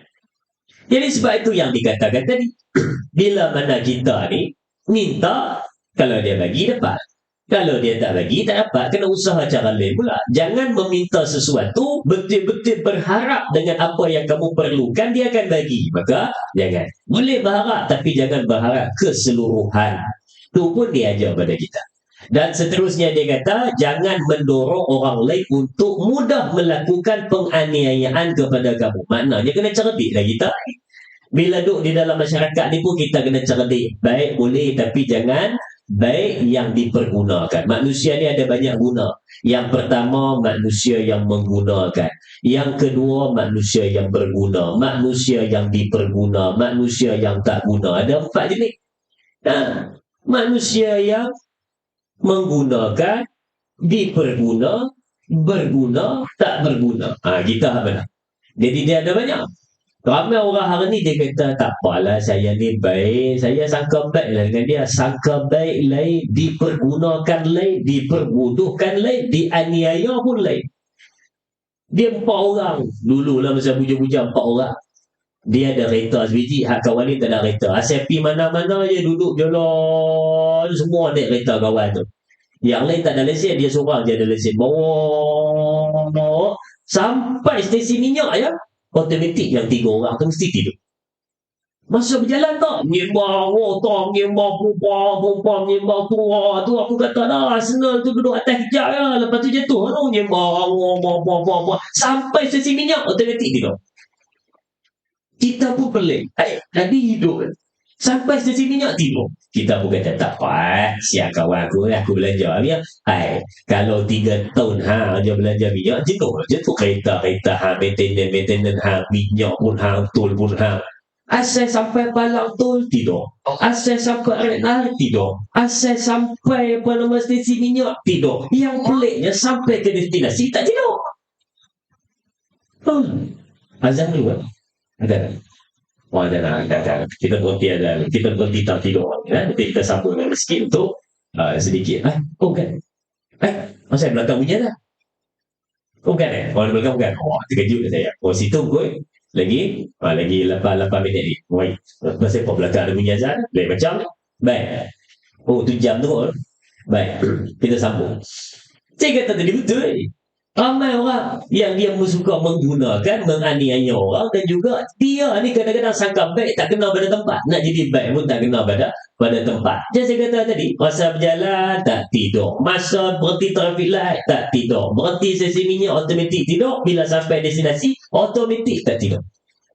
Jadi sebab itu yang dikatakan tadi, bila mana kita ni minta, kalau dia bagi dapat. Kalau dia tak bagi, tak dapat. Kena usaha cara lain pula. Jangan meminta sesuatu, betul-betul berharap dengan apa yang kamu perlukan, dia akan bagi. Maka, jangan. Boleh berharap, tapi jangan berharap keseluruhan. Itu pun dia ajar pada kita. Dan seterusnya dia kata, jangan mendorong orang lain untuk mudah melakukan penganiayaan kepada kamu. Maknanya, kena cerdiklah kita. Bila duduk di dalam masyarakat ni pun, kita kena cerdik. Baik, boleh, tapi jangan baik yang dipergunakan. Manusia ni ada banyak guna. Yang pertama, manusia yang menggunakan. Yang kedua, manusia yang berguna. Manusia yang diperguna. Manusia yang tak guna. Ada 4 jenis. Manusia yang menggunakan, diperguna, berguna, tak berguna. Kita apa nak? Jadi dia ada banyak. Ramai orang hari ni dia kata, tak apalah saya ni baik, saya sangka baik lah dengan dia. Sangka baik lain, dipergunakan lain, diperbodohkan lain, dianiaya pun lain. Dia 4 orang. Dulu lah masa bujang-bujang 4 orang. Dia ada kereta sebiji, hak kawan ni tak ada kereta. Asyik pergi mana-mana je duduk jalan, semua naik kereta kawan tu. Yang lain tak ada lesen, dia seorang je ada lesen. Bawa sampai stesen minyak ya. Automatik yang 3 orang tu mesti tidur. Masa berjalan tak, nyembah otong, nyembah pupa, nyembah tua. Tu aku kata dah, Arsenal tu duduk atas kejap ya. Lepas tu jatuh tu, nyembah apa. Sampai sesi minyak, otomatik tidur. Kita pun pelik. Tadi hidup. Sampai sesi minyak tidur. Kita pun kata, tak apa. Siap kawan aku belanja dia. Kalau 3 tahun dia belanja minyak, jenuh je tu kereta. Maintenance minyak pun tol pun Asal sampai Palang Tol tidur. Asal sampai Renal tidur. Asal sampai stesen minyak tidur. Yang peliknya sampai ke destinasi tak tidur. Azan dulu. Ada. Ada. Kita berhenti tak tidur. Nanti kita sambung dengan sikit untuk sedikit. Bukan. Masa belakang punya dah. Bukan Orang belakang bukan. Terkejut saya. Situ kot. Lagi 8 minit ni. Pasal belakang ada bunyi azan. Lain macam. Baik. Tu jam tu. Baik. Kita sambung. Saya kata tadi betul. Ramai orang yang dia suka menggunakan, menganiaya orang, dan juga dia ni kadang-kadang sangka baik tak kena pada tempat. Nak jadi baik pun tak kena pada tempat. Jadi saya kata tadi, masa berjalan tak tidur. Masa berhenti traffic light tak tidur. Berhenti sesi minyak automatik tidur. Bila sampai destinasi automatik tak tidur.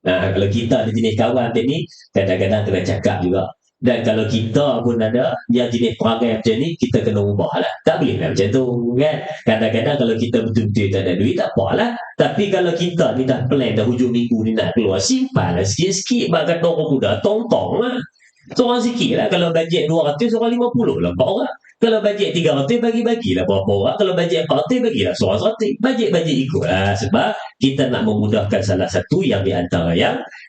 Kalau kita ada jenis kawan ni, kadang-kadang kena cakap juga. Dan kalau kita pun ada yang jenis perangai macam ni, kita kena ubah lah. Tak boleh lah macam tu kan. Kadang-kadang kalau kita betul-betul tak ada duit, tak apa lah. Tapi kalau kita ni dah plan dah hujung minggu ni nak keluar, simpan lah sikit-sikit. Bak kata orang muda, tong-tong lah. Seorang sikit lah. Kalau bajet 200, orang 50 lah 4 orang. Kalau bajet 300, bagi-bagilah berapa orang. Kalau bajet 400, bagilah seorang 100. Bajet ikut lah. Sebab kita nak memudahkan salah satu yang di antara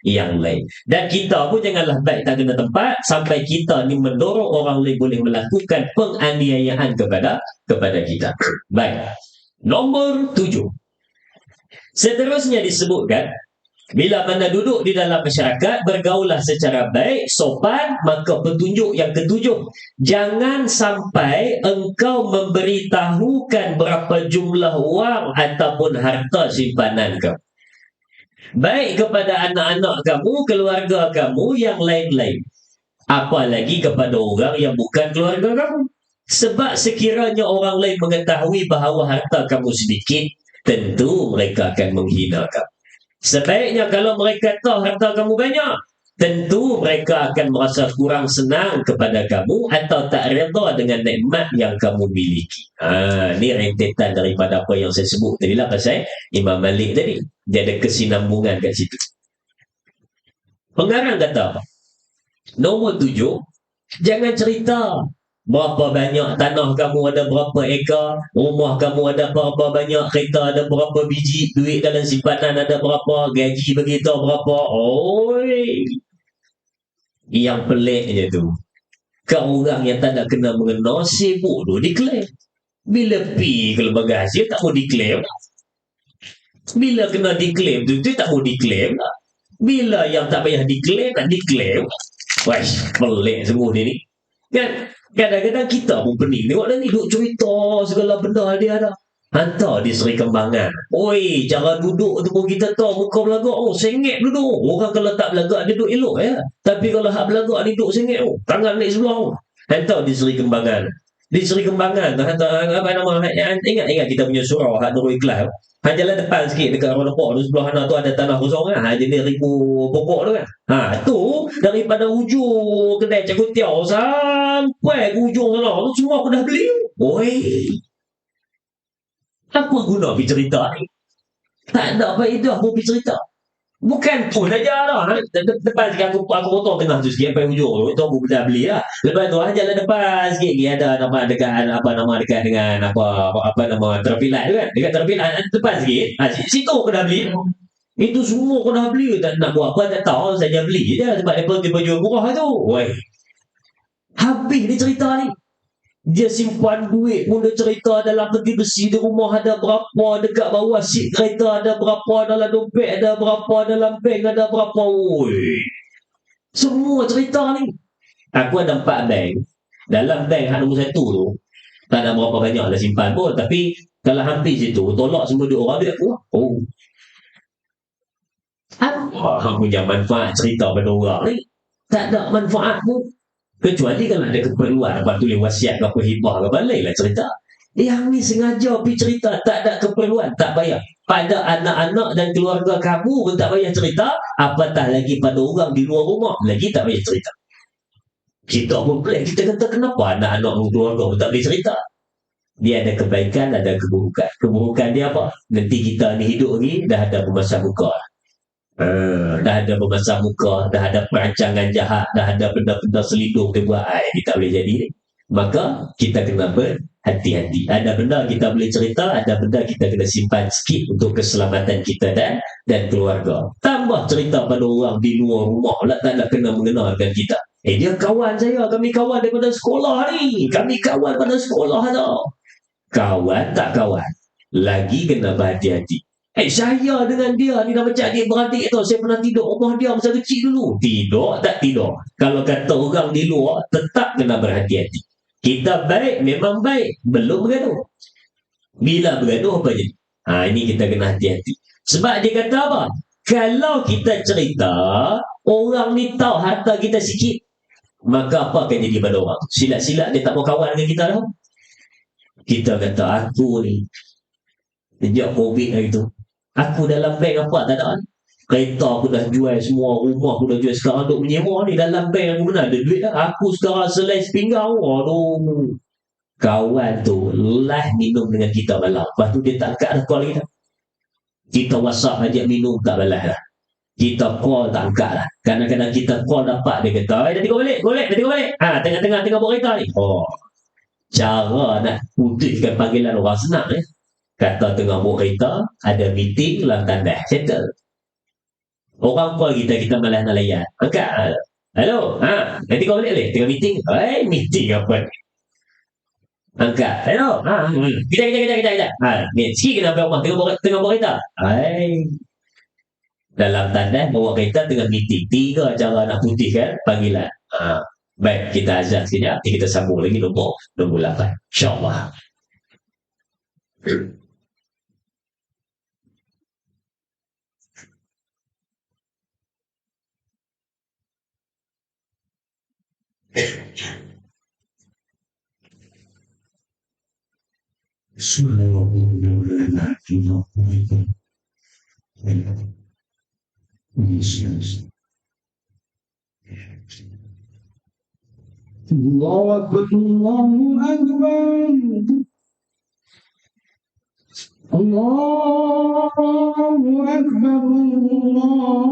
yang lain. Dan kita pun janganlah baik tak kena tempat sampai kita ni mendorong orang lain boleh melakukan penganiayaan kepada kita. Baik. Nombor 7. Seterusnya disebutkan, bila mana duduk di dalam masyarakat, bergaulah secara baik, sopan, maka petunjuk yang ketujuh, jangan sampai engkau memberitahukan berapa jumlah wang ataupun harta simpanan kamu. Baik kepada anak-anak kamu, keluarga kamu, yang lain-lain. Apalagi kepada orang yang bukan keluarga kamu. Sebab sekiranya orang lain mengetahui bahawa harta kamu sedikit, tentu mereka akan menghina kamu. Sebaiknya kalau mereka tahu harta kamu banyak, tentu mereka akan merasa kurang senang kepada kamu atau tak redha dengan nikmat yang kamu miliki. Ini rentetan daripada apa yang saya sebut tadi lah pasal Imam Malik tadi. Dia ada kesinambungan kat situ. Pengarang kata apa? Nombor 7, jangan cerita berapa banyak tanah kamu ada berapa ekar, rumah kamu ada berapa banyak, kereta ada berapa biji, duit dalam simpanan ada berapa, gaji begitu berapa. Yang peliknya tu, orang yang tak nak kena mengenal sibuk tu diklaim. Bila pi ke lembaga hasil tak mau diklaim. Bila kena diklaim tu tak mau diklaim. Bila yang tak payah diklaim tak diklaim. Wah, pelik sungguh ni. Kan? Kadang-kadang kita pun pening. Tengok dah ni duk cerita segala benda dia dah. Hantar di Seri Kembangan. Cara duduk tu pun kita tahu muka belagak. Sengit duduk. Orang kalau tak belagak dia duduk elok ya. Tapi kalau hak belagak ni duduk sengit. Tangan naik sebelah. Hantar di Seri Kembangan. Di Seri Kembangan tu hantar apa nama? Ingat kita punya surau hak Nurul Ikhlas. Jalan depan sikit dekat rumah pokok tu sebelah sana tu ada tanah kosong kan. Jenis ribu pokok tu kan. Tu daripada hujung kedai Cik Kutiau sampai ke hujung sana tu semua aku dah beli. Apa guna pergi cerita ni? Tak ada faedah pun pergi cerita. Bukan pun saja lah. Depan sikit aku potong tengah tu sikit sampai hujung tu. Itu aku dah beli lah. Lepas tu jalan depan sikit ada nama dekat dengan apa nama traffic light tu kan. Dekat traffic light depan sikit. Situ aku dah beli. Itu semua aku dah beli. Tak nak buat apa tak tahu. Saja beli je sebab dia jual murah tu. Habis dia cerita ni. Dia simpan duit pun dia cerita dalam peti besi di rumah ada berapa, dekat bawah seat kereta ada berapa, dalam dompet ada berapa, dalam bank ada berapa. Semua cerita ni. Aku ada 4 bank. Dalam bank hak nombor 1 tu tak ada berapa banyak lah simpan pun. Tapi kalau hampir situ tolak semua duit orang duit aku. Apa punya manfaat cerita pada orang ni? tak ada manfaat pun. Kecuali kalau ada keperluan, apa tulis wasiat ke apa hibah ke baliklah cerita. Yang ni sengaja pergi cerita, tak ada keperluan, tak bayar. Pada anak-anak dan keluarga kamu pun tak payah cerita, apatah lagi pada orang di luar rumah, lagi tak payah cerita. Kita pun pelik, kita kata kenapa anak-anak keluarga pun tak boleh cerita. Dia ada kebaikan, ada keburukan. Keburukan dia apa? Nanti kita ni hidup ni dah ada pemasang muka. Dah ada pemasang muka, dah ada perancangan jahat, dah ada benda-benda selindung dia buat, ini tak boleh jadi. Maka kita kena berhati-hati. Ada benda kita boleh cerita, ada benda kita kena simpan sikit untuk keselamatan kita dan keluarga. Tambah cerita pada orang di luar rumah lah, tak nak kena mengenalkan kita. Dia kawan saya, kami kawan daripada sekolah ni, kami kawan pada sekolah tau. Kawan tak kawan, lagi kena berhati-hati. Saya dengan dia ni dah macam adik-beradik tau. Saya pernah tidur rumah dia masa kecil dulu. Tidur tak tidur. Kalau kata orang di luar, tetap kena berhati-hati. Kita baik, memang baik. Belum bergaduh. Bila bergaduh, apa jadi? Ini kita kena hati-hati. Sebab dia kata apa? Kalau kita cerita, orang ni tahu harta kita sikit, maka apa akan jadi pada orang? Silat-silat dia tak mau kawan dengan kita dah. Kita kata, aku ni, sejak COVID hari tu, aku dalam bank apa tak ada. Kereta aku dah jual semua, rumah aku dah jual. Sekarang duk menyewa ni, dalam bank aku mana ada duit dah. Aku sekarang selai sepinggang. Aduh. Kawan tu lah minum dengan kita malam. Lepas tu dia tak angkat dah call kita. Kita WhatsApp ajak minum tak balas dah. Kita call tak angkat dah. Kadang-kadang kita call dapat, dia kata, dah tengok balik. Tengah-tengah buat kereta ni. Cara nak putuskan panggilan orang senang ni. Kata tengah buat kereta, ada meeting, lang tandas, settle. Orang call kita malas nak layan. Angkat. Hello, nanti kau balik boleh? Tengah meeting. Meeting apa ni? Angkat. Hello, kejap. Ni, sikit kena sampai rumah, tengah buat kereta. Dalam tandas, bawa kereta tengah meeting. 3 cara nak putihkan panggilan. Baik, kita azan sekejap. Nanti kita sambung lagi nombor 8. InsyaAllah. Allahu Akbar, Allahu Akbar. Allahu Akbar, Allahu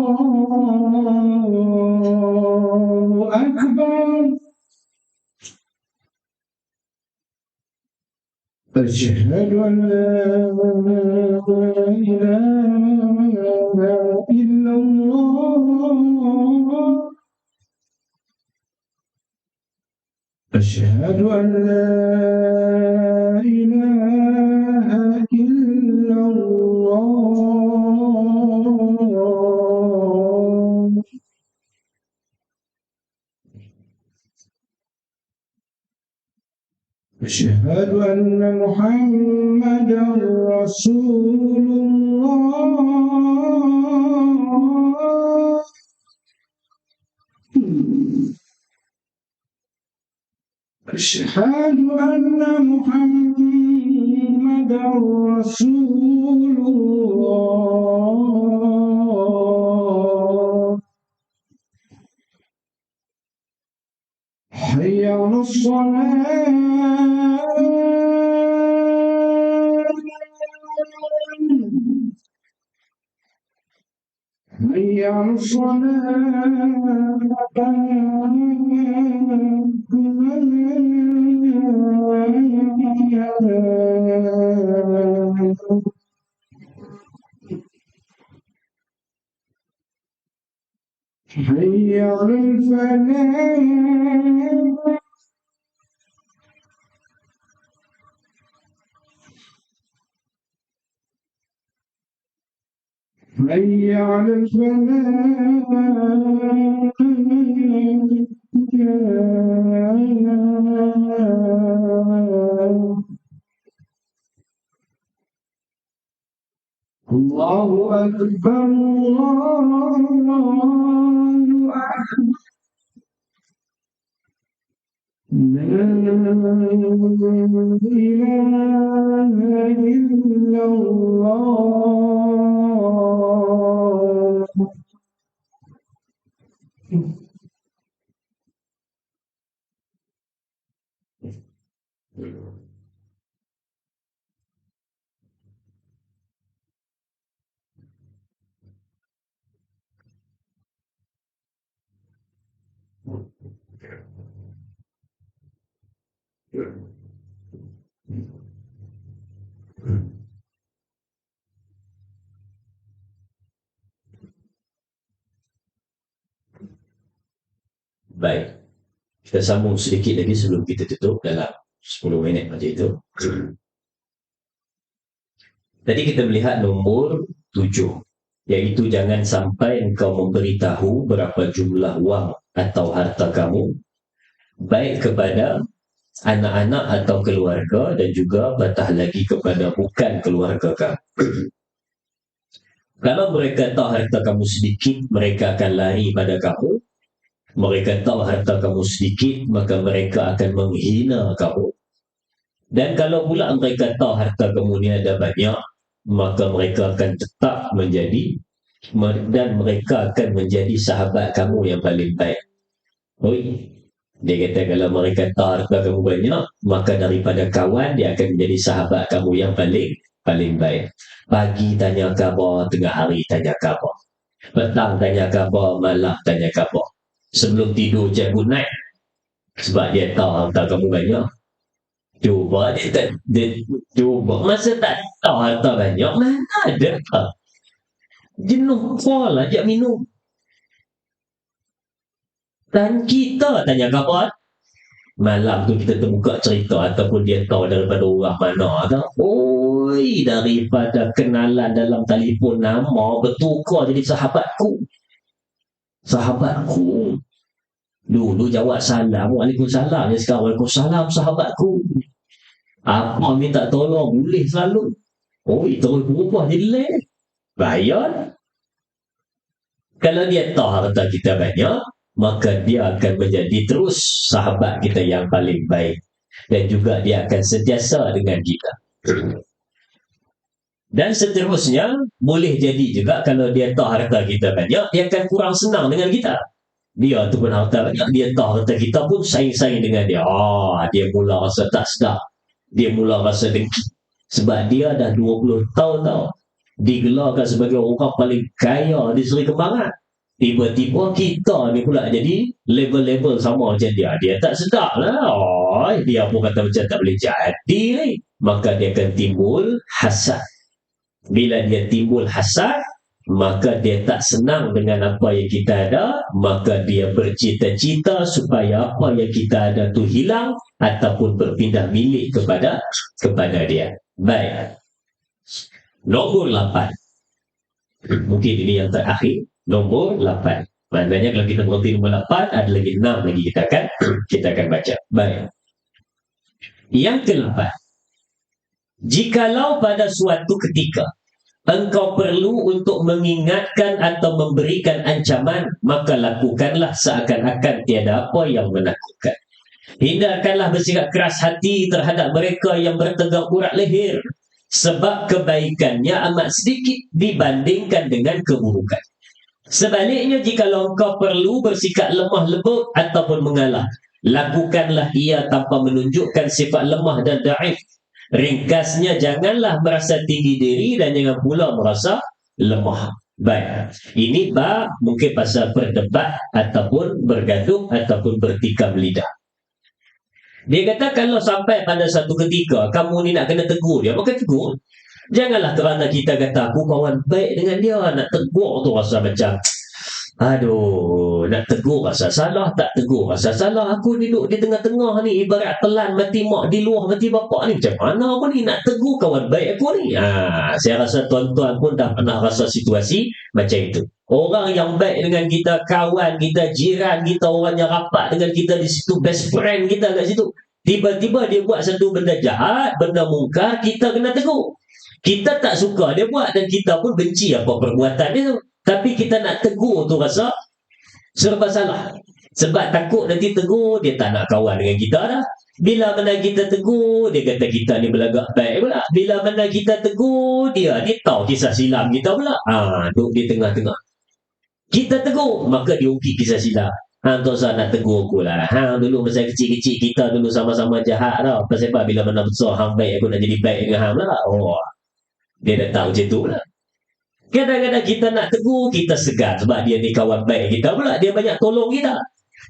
Akbar. أشهد أن لا إله إلا الله. أشهد أن لا إله إلا الله. أشهد أن محمدا رسول الله. أشهد أن محمدا رسول الله. حي على الصلاة. حي على الصلاة. حي على الفلاح. حي على الفلاح. الله أكبر، الله أكبر. لا إله إلا الله. Baik, kita sambung sedikit lagi sebelum kita tutup dalam 10 minit macam itu. Tadi kita melihat nombor 7, iaitu jangan sampai engkau memberitahu berapa jumlah wang atau harta kamu, baik kepada anak-anak atau keluarga, dan juga batah lagi kepada bukan keluarga kamu. Kalau mereka tahu harta kamu sedikit, mereka akan lari pada kamu. Mereka tahu harta kamu sedikit, maka mereka akan menghina kamu. Dan kalau pula mereka tahu harta kamu ni ada banyak, maka mereka akan tetap menjadi, dan mereka akan menjadi sahabat kamu yang paling baik. Oi, dia kata kalau mereka tahu harta kamu banyak, maka daripada kawan dia akan menjadi sahabat kamu yang paling baik. Pagi tanya khabar, tengah hari tanya khabar, petang tanya khabar, malam tanya khabar. Sebelum tidur je good night, sebab dia tahu harta kamu banyak. Cuba dia cuba masa tak tahu harta banyak, mana ada jenuh pol ajak minum. Dan kita tanya khabar, malam tu kita terbuka cerita, ataupun dia tahu daripada orang mana tau. Oi, daripada kenalan dalam telefon nama bertukar jadi sahabatku. Dulu jawab salam, Waalaikumsalam, dia sekarang Waalaikumsalam sahabatku. Apa minta tolong boleh selalu. Oi, terus berubah jadi lain. Bahaya. Kalau dia tahu harta kita banyak, maka dia akan menjadi terus sahabat kita yang paling baik, dan juga dia akan sentiasa dengan kita. Dan seterusnya, boleh jadi juga kalau dia tahu harta kita banyak, dia akan kurang senang dengan kita. Dia tu pun harta banyak, dia tahu harta kita pun saing-saing dengan dia. Dia mula rasa tak sedap, dia mula rasa dengki, sebab dia dah 20 tahun tau digelarkan sebagai orang paling kaya di Seri Kembangan. Tiba-tiba kita ni pula jadi level-level sama macam dia. Dia tak sedap lah. Dia pun kata macam tak boleh jadi ni. Maka dia akan timbul hasad. Bila dia timbul hasad, maka dia tak senang dengan apa yang kita ada, maka dia bercita-cita supaya apa yang kita ada tu hilang ataupun berpindah milik kepada dia. Baik. Nombor 8. Mungkin ini yang terakhir. Nombor 8. Maknanya kalau kita berhenti nombor 8, ada lagi 6 lagi kita akan baca. Baik. Yang ke-8. Jikalau pada suatu ketika engkau perlu untuk mengingatkan atau memberikan ancaman, maka lakukanlah seakan-akan tiada apa yang menakutkan. Hindarkanlah bersikap keras hati terhadap mereka yang bertegak urat leher, sebab kebaikannya amat sedikit dibandingkan dengan keburukan. Sebaliknya, jikalau engkau perlu bersikap lemah lembut ataupun mengalah, lakukanlah ia tanpa menunjukkan sifat lemah dan daif. Ringkasnya, janganlah merasa tinggi diri dan jangan pula merasa lemah. Baik, ini mungkin pasal berdebat ataupun bergaduh ataupun bertikam lidah. Dia kata kalau sampai pada satu ketika kamu ni nak kena tegur dia, maka tegur. Janganlah kerana kita kata aku kawan baik dengan dia, nak tegur tu rasa macam nak tegur rasa salah, tak tegur rasa salah. Aku duduk di tengah-tengah ni, ibarat telan mati mak di luar mati bapak ni. Macam mana aku ni nak tegur kawan baik aku ni? Saya rasa tuan-tuan pun dah pernah rasa situasi macam itu. Orang yang baik dengan kita, kawan kita, jiran kita, orang yang rapat dengan kita di situ, best friend kita kat situ, tiba-tiba dia buat satu benda jahat, benda mungkar, kita kena tegur. Kita tak suka dia buat dan kita pun benci apa perbuatan dia tu. Tapi kita nak tegur tu rasa serba salah. Sebab takut nanti tegur, dia tak nak kawan dengan kita dah. Bila mana kita tegur, dia kata kita ni berlagak baik pula. Bila mana kita tegur, dia ni tahu kisah silam kita pula. Duduk di tengah-tengah. Kita tegur, maka dia ungkit kisah silam. Tak usah nak tegur aku lah. Dulu masa kecil-kecil kita dulu sama-sama jahat tau. Pasal apa? Bila mana besar hang baik, aku nak jadi baik dengan hang lah. Dia dah tahu macam tu lah. Kadang-kadang kita nak tegur, kita segan. Sebab dia ni kawan baik kita pula. Dia banyak tolong kita.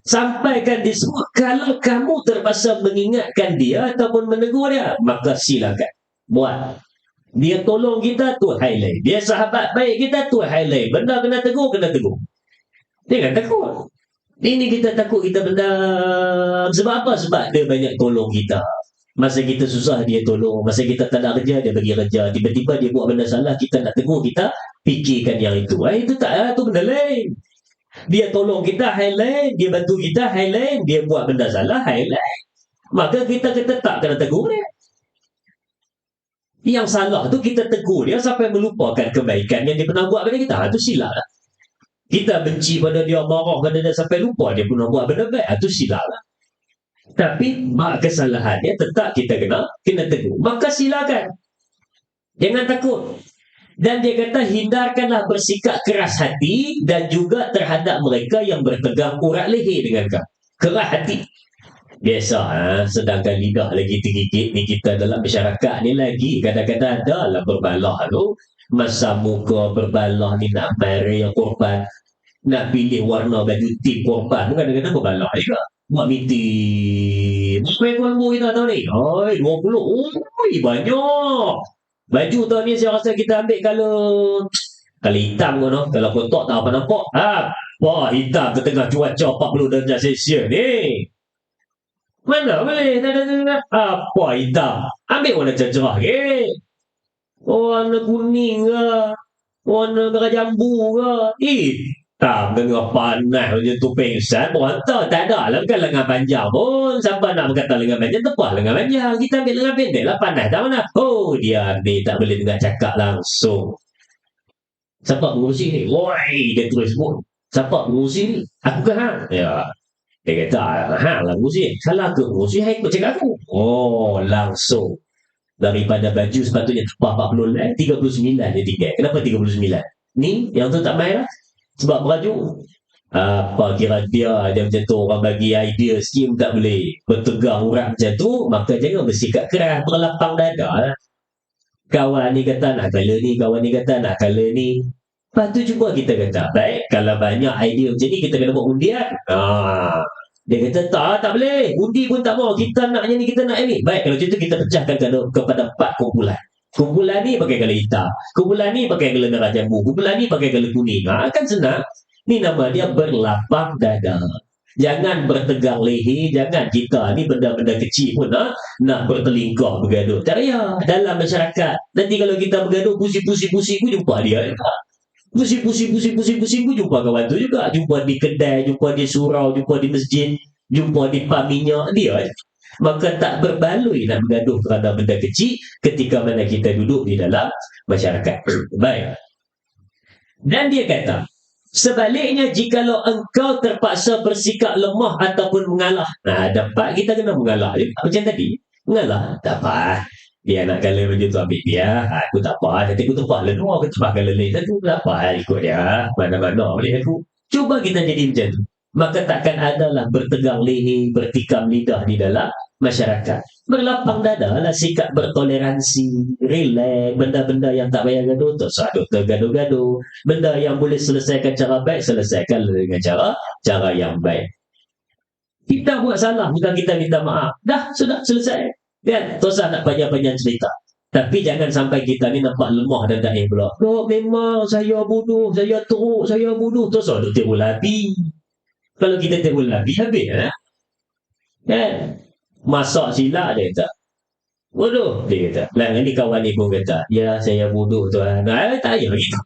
Sampaikan dia semua. Kalau kamu terpaksa mengingatkan dia ataupun menegur dia, maka silakan buat. Dia tolong kita, tu highlight. Dia sahabat baik kita, tu highlight. Benda kena tegur, kena tegur. Jangan takut. Ini kita takut kita benda. Sebab apa? Sebab dia banyak tolong kita. Masa kita susah, dia tolong. Masa kita tak ada kerja, dia bagi kerja. Tiba-tiba dia buat benda salah, kita nak tegur, kita fikirkan yang itu. Itu tak, itu benda lain. Dia tolong kita, highlight. Dia bantu kita, highlight. Dia buat benda salah, highlight. Maka kita tak kena tegur dia. Yang salah tu kita tegur dia sampai melupakan kebaikan yang dia pernah buat pada kita. Itu silap lah. Kita benci pada dia, marah pada dia sampai lupa dia pernah buat benda baik. Itu silap lah. Tapi kesalahannya tetap kita kena tegur. Maka silakan. Jangan takut. Dan dia kata hindarkanlah bersikap keras hati dan juga terhadap mereka yang berpegang urat leher dengan kau. Keras hati. Biasa, sedangkan lidah lagi tergigit ni kita dalam masyarakat ni lagi. Kadang-kadang ada lah berbalah tu. Masa muka berbalah ni nak marah yang korban. Nak pilih warna baju tim korban. Kadang-kadang berbalah juga. Buat meeting. Berapa kolbu kita tahu ni? 20. Banyak. Baju tahun ni saya rasa kita ambil kalau hitam kan. Kalau kotak tak apa nampak. Hitam ke tengah cuaca 40 darjah Celsius ni. Mana boleh? Apa hitam? Ambil warna cerah ke? Warna kuning ke? Warna merah jambu ke? Hitam tengah panas macam tu pengsan. Berontak tak ada lah. Bukan lengan panjang pun. Siapa nak berkata lengan panjang? Tepat lengan panjang. Kita ambil lengan pendek lah. Panas tak mana? Dia ni tak boleh dengar cakap langsung. Siapa pengurusi ni? Woi, dia terus sebut. Siapa pengurusi ni? Aku ke hang? Ya. Dia kata, hang lah pengurusi. Salah ke pengurusi? Hai ikut cakap aku. Langsung. Daripada baju sepatutnya tepat 40, 39 dia tinggal. Kenapa 39? Ni, yang tu tak main lah. Sebab baju. Apa kira dia macam tu orang bagi idea skim tak boleh bertegang urat macam tu, maka jangan bersikap keras, berlapang dada lah. Kawan ni kata nak color ni, kawan ni kata nak color ni. Lepas tu cuba kita kata, baik, kalau banyak idea macam ni kita kena buat undian. Dia kata tak boleh, undi pun tak mau, kita nak ni, kita nak ni. Baik, kalau macam tu kita pecahkan kepada 4 kumpulan. Kumpulan ni pakai color hitam, kumpulan ni pakai color merah jambu, kumpulan ni pakai color kuning. Kan senang. Ni nama dia berlapang dada. Jangan bertegang leher. Jangan kita ni benda-benda kecil pun nak bertelingkah bergaduh. Tak payah. Dalam masyarakat, nanti kalau kita bergaduh, pusing-pusing pun jumpa dia juga. Pusing-pusing pun jumpa kawan tu juga. Jumpa di kedai, jumpa di surau, jumpa di masjid, jumpa di pam minyak dia. Maka tak berbaloi nak bergaduh kerana benda kecil ketika mana kita duduk di dalam masyarakat. Baik. Dan dia kata, sebaliknya jikalau engkau terpaksa bersikap lemah ataupun mengalah. Dapat kita kena mengalah juga. Macam tadi, mengalah. Tak apa. Dia nak color macam tu ambil dia. Aku tak apa. Nanti aku tempat lain. Aku cepat color lain. Aku tak apa. Ikut dia. Mana-mana boleh aku. Cuba kita jadi macam tu. Maka takkan adalah bertegang leher, bertikam lidah di dalam masyarakat. Berlapang dada lah, sikap bertoleransi, relax, benda-benda yang tak payah gaduh, tak usah tergaduh-gaduh. Benda yang boleh selesaikan cara baik, selesaikan dengan cara yang baik. Kita buat salah, bukan kita minta maaf. Dah, sudah, selesai. Dan tak usah nak panjang-panjang cerita. Tapi jangan sampai kita ni nampak lemah dan daih pula. Memang saya bodoh, saya teruk, saya bodoh. Tak usah tiru labi. Kalau kita tiru labi, habis kan? Masak silap dia kata. Bodoh, dia kata. Lain ni kawan ni pun kata, ya saya bodoh tuan. Tak payah gitu.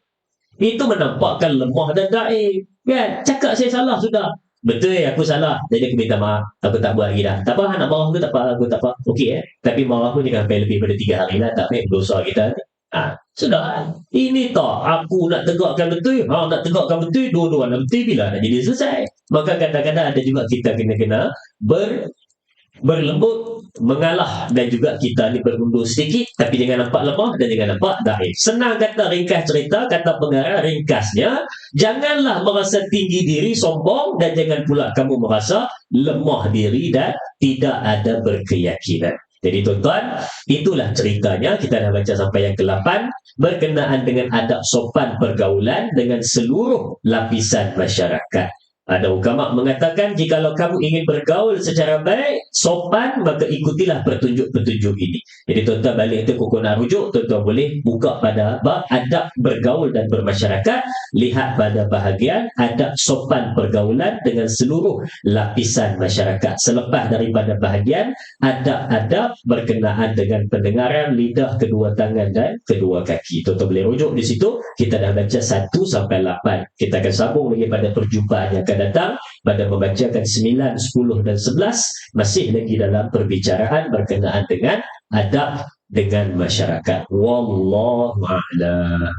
Itu menampakkan lemah dan daif. Kan? Cakap saya salah sudah. Betul aku salah. Jadi aku minta maaf. Aku tak buat lagi dah. Tak apa, nak marah aku tak apa. Aku tak apa. Okey Tapi marah aku jangan sampai lebih pada 3 hari lah. Tak baik dosa kita. Sudah. Ini tak aku nak tegakkan betul, nak tegakkan betul, dua-dua nak betul bila nak jadi selesai. Maka kadang-kadang ada juga kita kena berlembut, mengalah, dan juga kita ni berundur sedikit, tapi jangan nampak lemah dan jangan nampak daif. Senang kata ringkas cerita, kata pengarah ringkasnya, janganlah merasa tinggi diri, sombong, dan jangan pula kamu merasa lemah diri dan tidak ada berkeyakinan. Jadi tuan-tuan, itulah ceritanya. Kita dah baca sampai yang ke-8 berkenaan dengan adab sopan pergaulan dengan seluruh lapisan masyarakat. Ada ulama mengatakan jikalau kamu ingin bergaul secara baik, sopan, maka ikutilah petunjuk-petunjuk ini. Jadi tuan-tuan balik itu kuku nak rujuk, tuan-tuan boleh buka pada bab adab bergaul dan bermasyarakat, lihat pada bahagian adab sopan pergaulan dengan seluruh lapisan masyarakat. Selepas daripada bahagian adab-adab berkenaan dengan pendengaran, lidah, kedua tangan dan kedua kaki. Tuan-tuan boleh rujuk di situ. Kita dah baca 1 sampai 8. Kita akan sambung lagi pada perjumpaan yang akan datang pada membacakan 9, 10 dan 11, masih lagi dalam perbicaraan berkenaan dengan adab dengan masyarakat. Wallahu a'lam.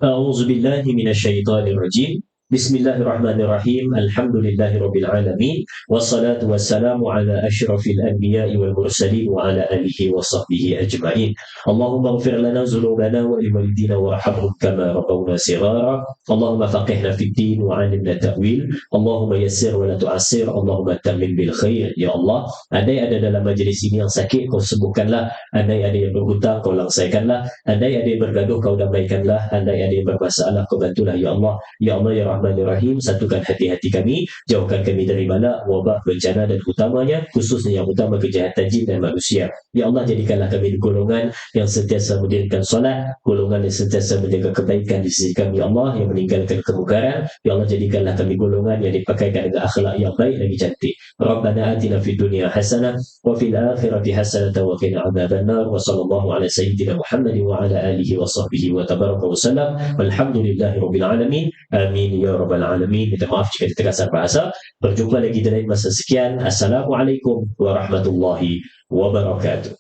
A'udzu billahi minasyaitonir rajim. Bismillahirrahmanirrahim. Alhamdulillahirabbil alamin. Wassalatu wassalamu ala asyrafil anbiya'i wal mursalin wa ala alihi wa sahbihi ajma'in. Allahumma ighfir lana dhunubana wa liwalidina warhamhum kama rabbawna shighara. Allahumma faqihna fid din wa 'allimna ta'wil. Allahumma yassir wa la tu'assir. Allahumma tammin bil khair. Ya Allah, andai ada dalam majlis ini yang sakit, kau sembuhkanlah. Andai ada yang berhutang, kau langsaikanlah. Andai ada yang bergaduh, kau damaikanlah. Andai ada yang bermasalah, kau bantulah. Ya Allah, ya Allah, ya Rahmanir-Rahim, satukan hati-hati kami, jauhkan kami dari bala, wabak, bencana dan utamanya, khususnya yang utama kejahatan jin dan manusia. Ya Allah, jadikanlah kami di golongan yang sentiasa mendirikan solat, golongan yang sentiasa menjaga kebaikan di sisi kami, ya Allah, yang meninggalkan kemungkaran. Ya Allah, jadikanlah kami golongan yang dipakaikan dengan akhlak yang baik lagi cantik. Rabbana atina fid dunya hasanah wa fil akhirati hasanah wa qina adzabannar. Wa sallallahu ala sayyidina Muhammadin wa ala alihi wa sahbihi wa tabaraka wa sallam. Walhamdulillahirabbil alamin. Amin ya rabbal alamin. Minta maaf jika kita kasar bahasa. Berjumpa lagi di lain masa. Sekian. Assalamualaikum warahmatullahi wabarakatuh.